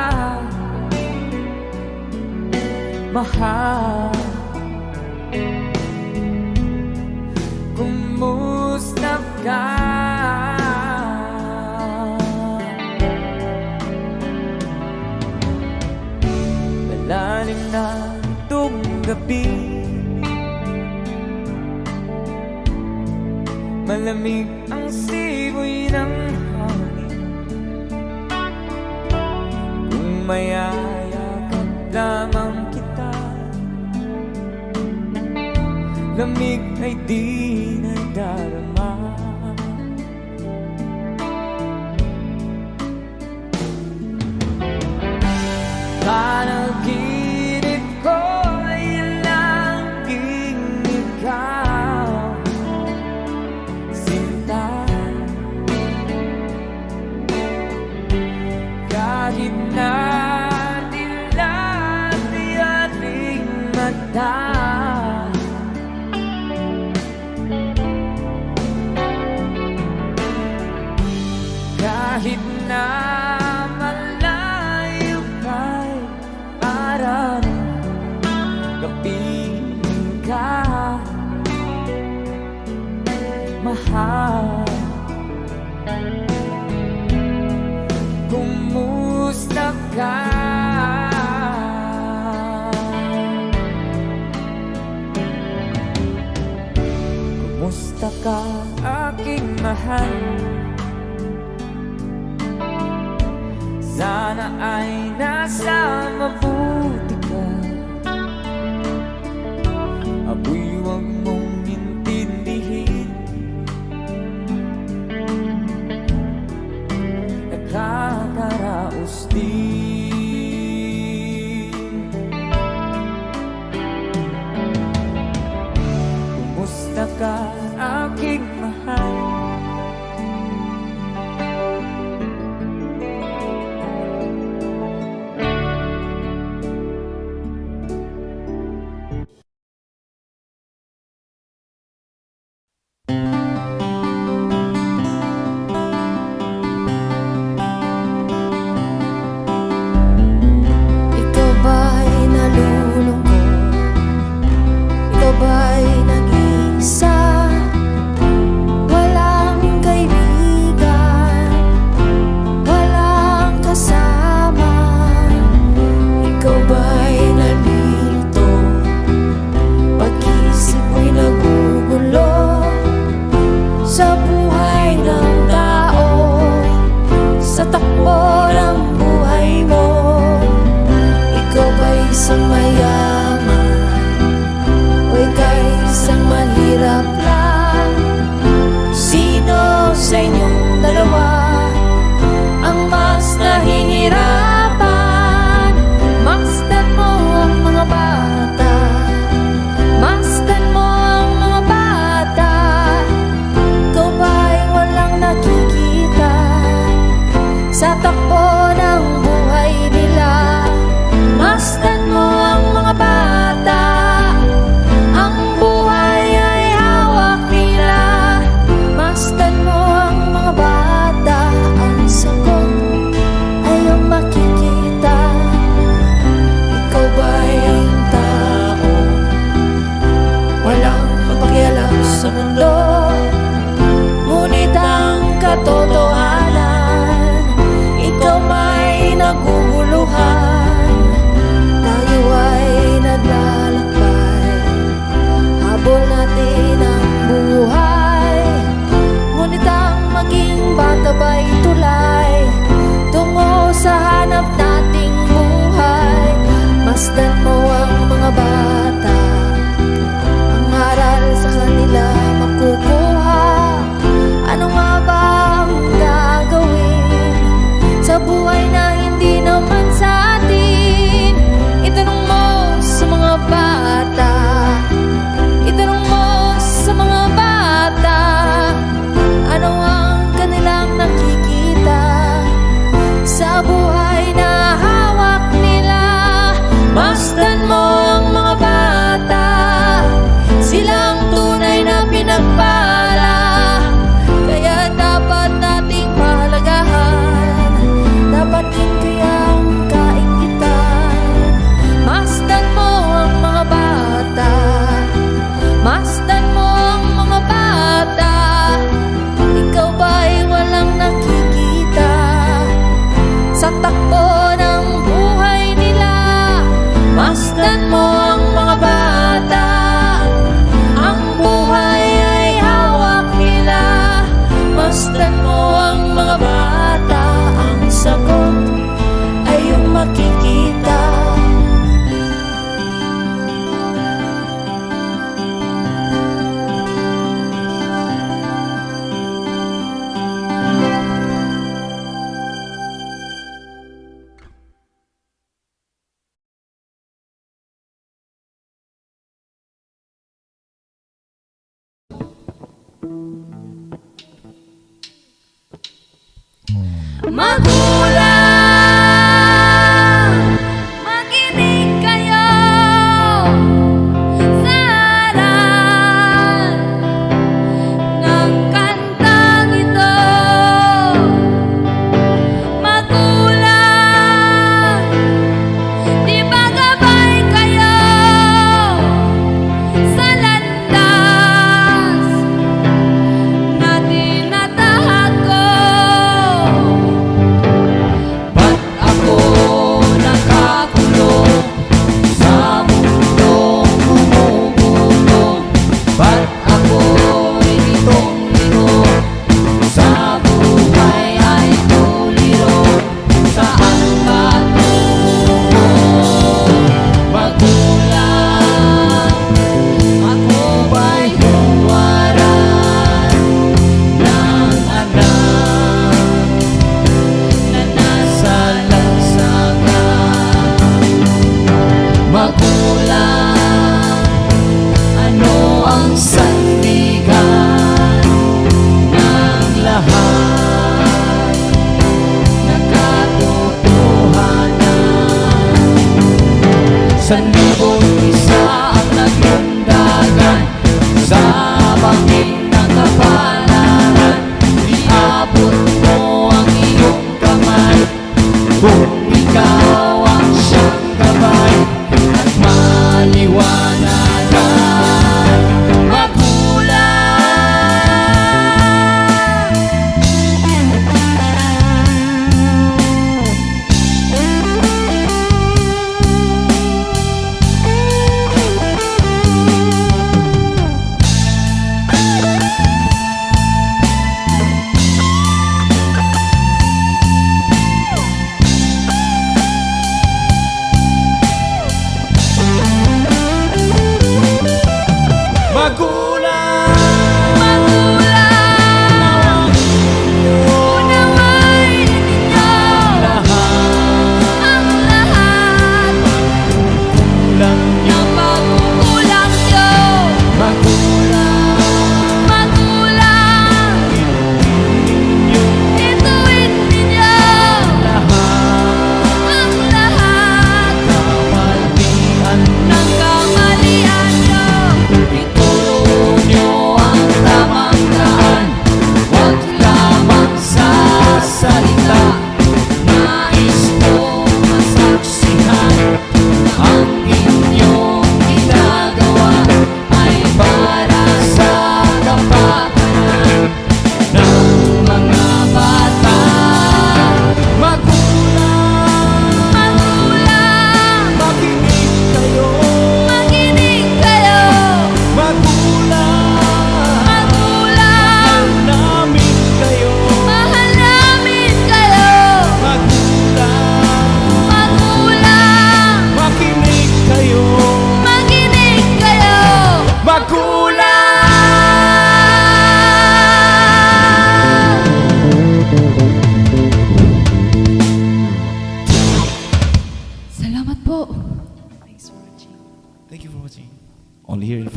mahal. Kumusta ka? Malalim na itong gabi, malamig ang simoy ng hangin. Kung mayayakap lamang kita, lamig ay di nadarama. Panaginip ko'y laging ikaw, sinta. Kahit na nilatiyating mata, kahit na malayo ka'y parang kapiling ka, mahal. Kumusta ka? Kumusta ka, aking mahal? Sana ay nasa mabuti ka. Ako'y huwag mong intindihin, nakakaraos din. Kumusta ka, aking mahal? Ikaw ba'y nalulungkot? Ikaw ba'y nag-iisa? Wala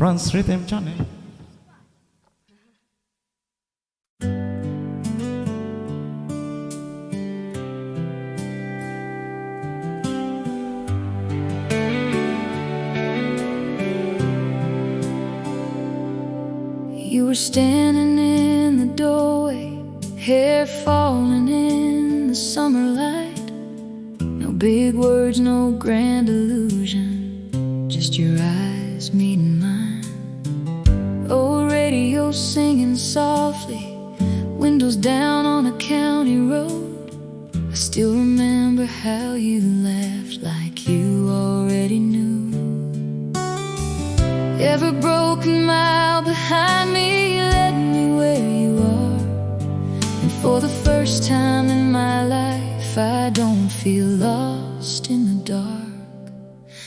France Rhythm Channel. You were standing in the doorway, hair falling in the summer light. No big words, no grand illusion, just your eyes meeting mine. Old radio singing softly, windows down on a county road. I still remember how you laughed like you already knew. Every broken mile behind me led me where you are. And for the first time in my life, I don't feel lost in the dark.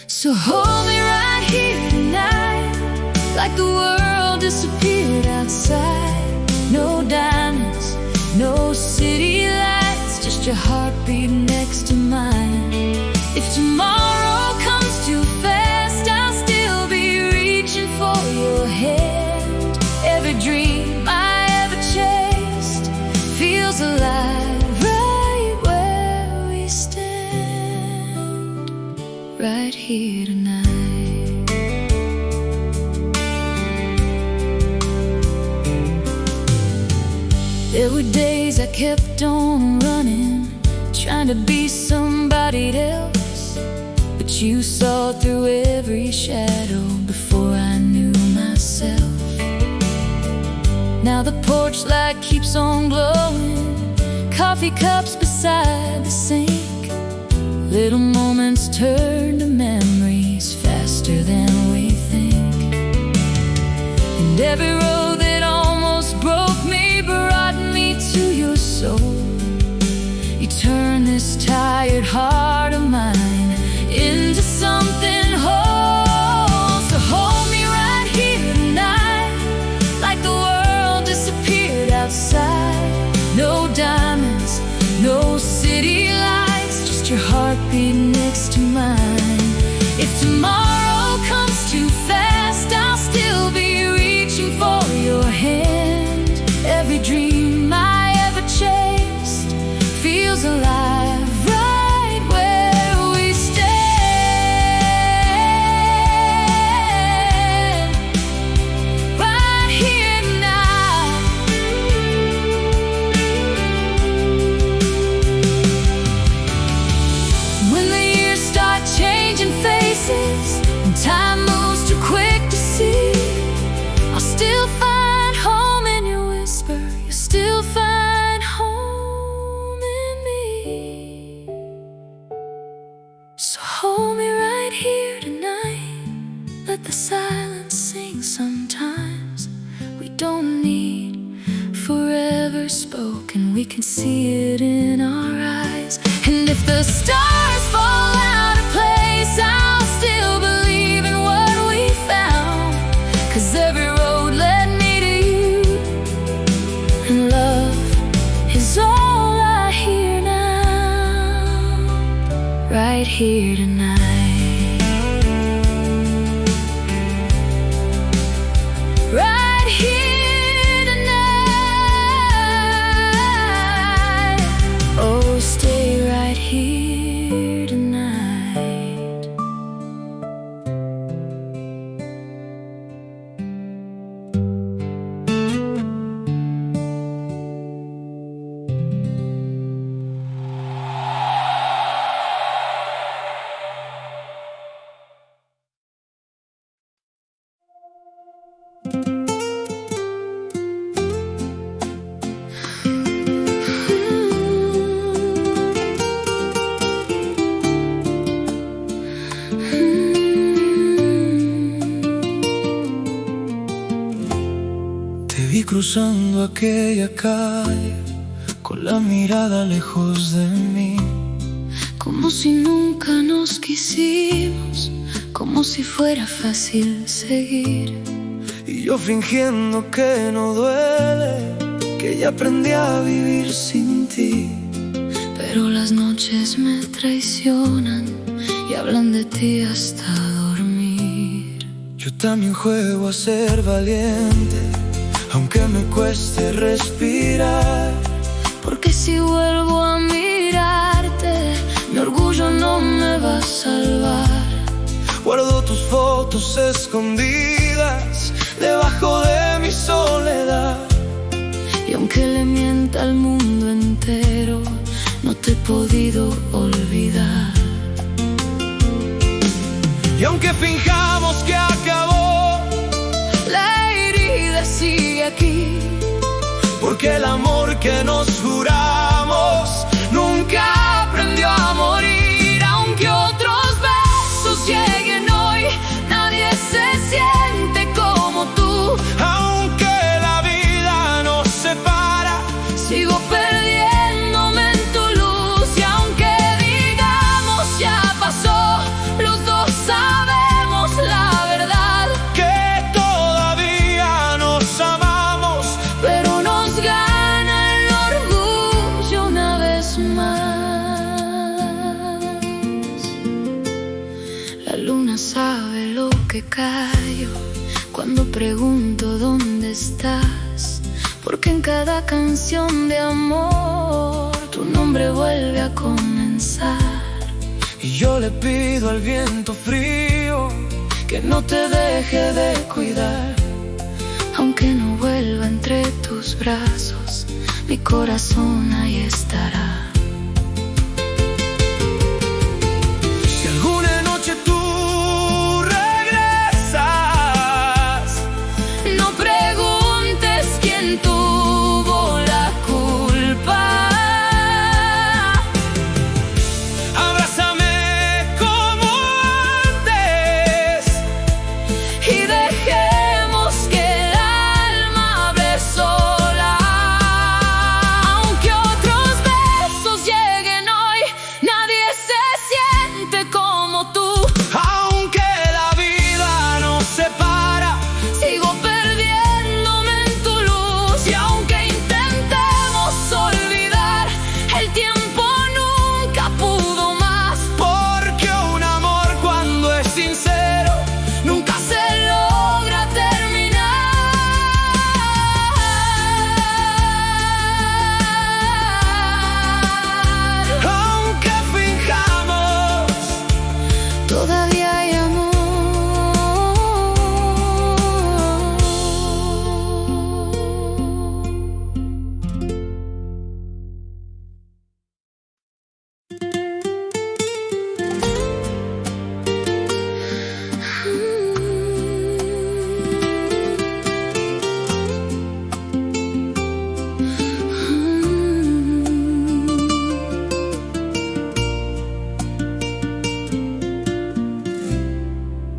So hold me right here tonight, like the world disappeared outside. No diamonds, no city lights, just your heartbeat next to mine. If tomorrow comes too fast, I'll still be reaching for your hand. Every dream I ever chased feels alive right where we stand, right here tonight. There were days I kept on running, trying to be somebody else, but you saw through every shadow before I knew myself. Now the porch light keeps on glowing, coffee cups beside the sink. Little moments turn to memories faster than we think. And every road that almost broke me brought me to your soul. You turn this tired heart of mine into something whole. So hold me right here tonight, like the world disappeared outside. No diamonds, no city lights, just your heartbeat next to mine. If tomorrow comes too fast, I'll still be reaching for your hand. Every dream I ever chased feels alive right where we stand, right here now. When the years start changing faces and time moves too quick to see, I'll still find home in your whisper. You'll still find home in me. So hold me right here tonight. Let the silence sing sometimes. We don't need forever spoken, we can see it in our eyes. And if the stars fall out of place, I'll still believe in what we found. 'Cause every road led me to you, and love is all I hear now, right here tonight. Right here tonight. Oh, stay right here tonight. Te vi cruzando aquella calle, con la mirada lejos de mí. Como si nunca nos quisimos, como si fuera fácil seguir. Y yo fingiendo que no duele, que ya aprendí a vivir sin ti. Pero las noches me traicionan y hablan de ti hasta dormir. Yo también juego a ser valiente, aunque me cueste respirar. Porque si vuelvo a mirarte, mi orgullo no me va a salvar. Guardo tus fotos escondidas debajo de mi soledad. Y aunque le mienta al mundo entero, no te he podido olvidar. Y aunque fijamos que acabó, la herida sigue aquí. porque el amor que nos juramos Nunca aprendió a morir. Aunque otros besos lleguen hoy, nadie se siente como tú. aunque la vida nos separa, Sigo perdiéndome en tu luz. Y aunque digamos ya pasó, los dos sabemos la verdad. que todavía nos amamos. Pero nos gana el orgullo una vez más. La luna sabe lo que callo cuando pregunto dónde estás. Porque en cada canción de amor tu nombre vuelve a comenzar. Y yo le pido al viento frío que no te deje de cuidar. Aunque no vuelva entre tus brazos, mi corazón ahí estará. Si alguna noche tú regresas, No preguntes quién tuvo la culpa. abrázame como antes. Y dejemos que el alma hable sola. Aunque otros besos lleguen hoy, nadie se siente como tú. Aunque la vida nos separa, Sigo perdiéndome en tu luz. Y aunque intentemos olvidar, el tiempo nunca pudo más. porque un amor cuando es sincero Nunca se logra terminar. aunque fijamos, Todavía hay amor.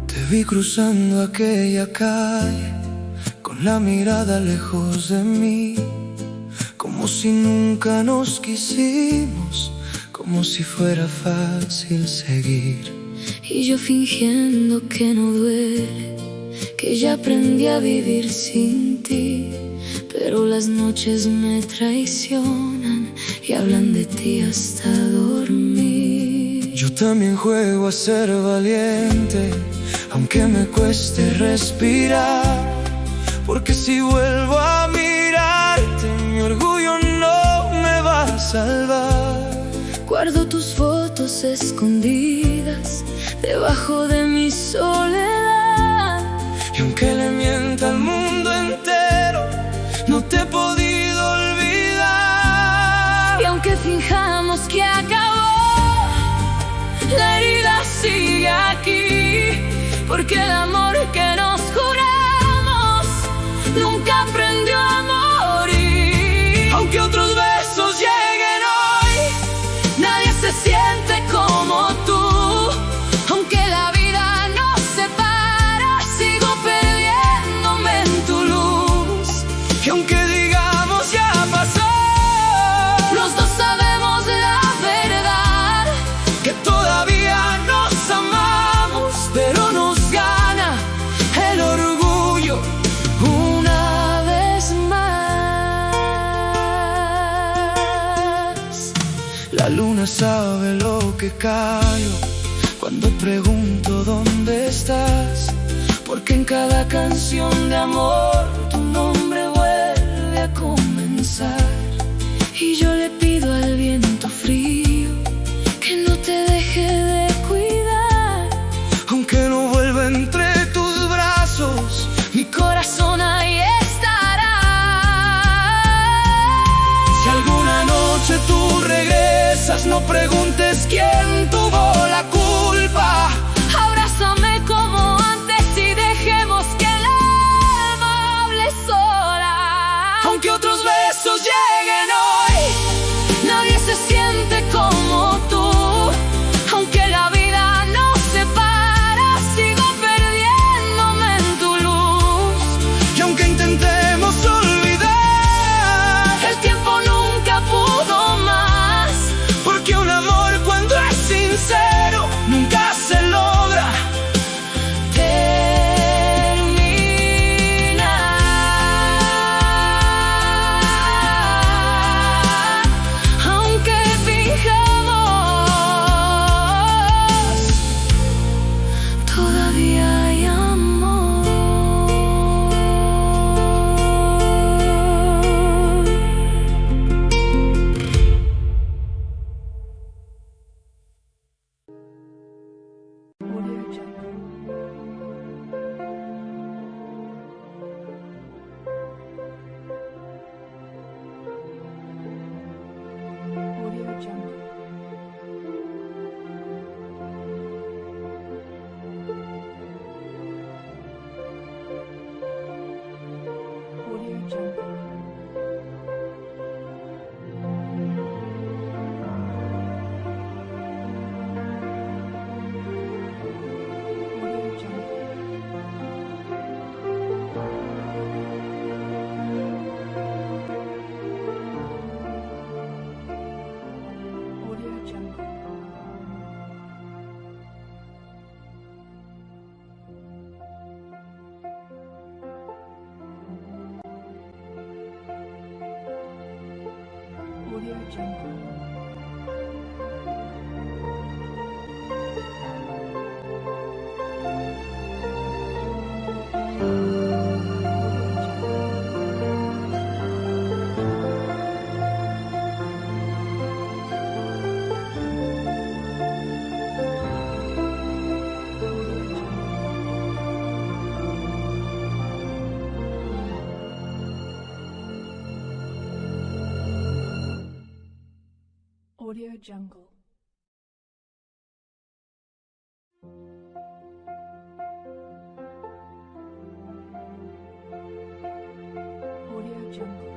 te vi cruzando aquella calle con la mirada lejos de mí, como si nunca nos quisimos, como si fuera fácil seguir. Y yo fingiendo que no duele, que ya aprendí a vivir sin ti. Pero las noches me traicionan y hablan de ti hasta dormir. Yo también juego a ser valiente, aunque me cueste respirar. Porque si vuelvo a mirarte, mi orgullo no me va a salvar. Guardo tus fotos escondidas debajo de mi soledad. Y aunque le mienta al mundo entero, no te he podido olvidar. Y aunque fijamos que acabó, la herida sigue aquí. Porque el amor que nos juramos nunca aprendió a morir. Aunque otros besos lleguen hoy, Nadie se siente como tú. Aunque la vida nos separa, sigo perdiéndome en tu luz. y aunque digamos ya pasó, Los dos sabemos la verdad. que todavía nos amamos, pero nos gana el orgullo Una vez más. La luna sabe lo que callo cuando pregunto dónde estás. porque en cada canción de amor tu nombre vuelve a comenzar. Y yo le pido al viento frío que no te deje de cuidar. Aunque no vuelva entre tus brazos, Mi corazón ahí estará. si alguna noche tú regresas, no preguntes quién tuvo la culpa. Abrázame como antes y dejemos que el alma hable sola. Aunque otros besos lleguen hoy, Nadie se siente como tú. Aunque la vida nos separa, sigo perdiéndome en tu luz. y aunque intentemos olvidar, El tiempo nunca pudo más. porque un amor cuando es sincero nunca se logra Terminar. Aunque fijamos, todavía hay amor. Audio Jungle. Audio Jungle.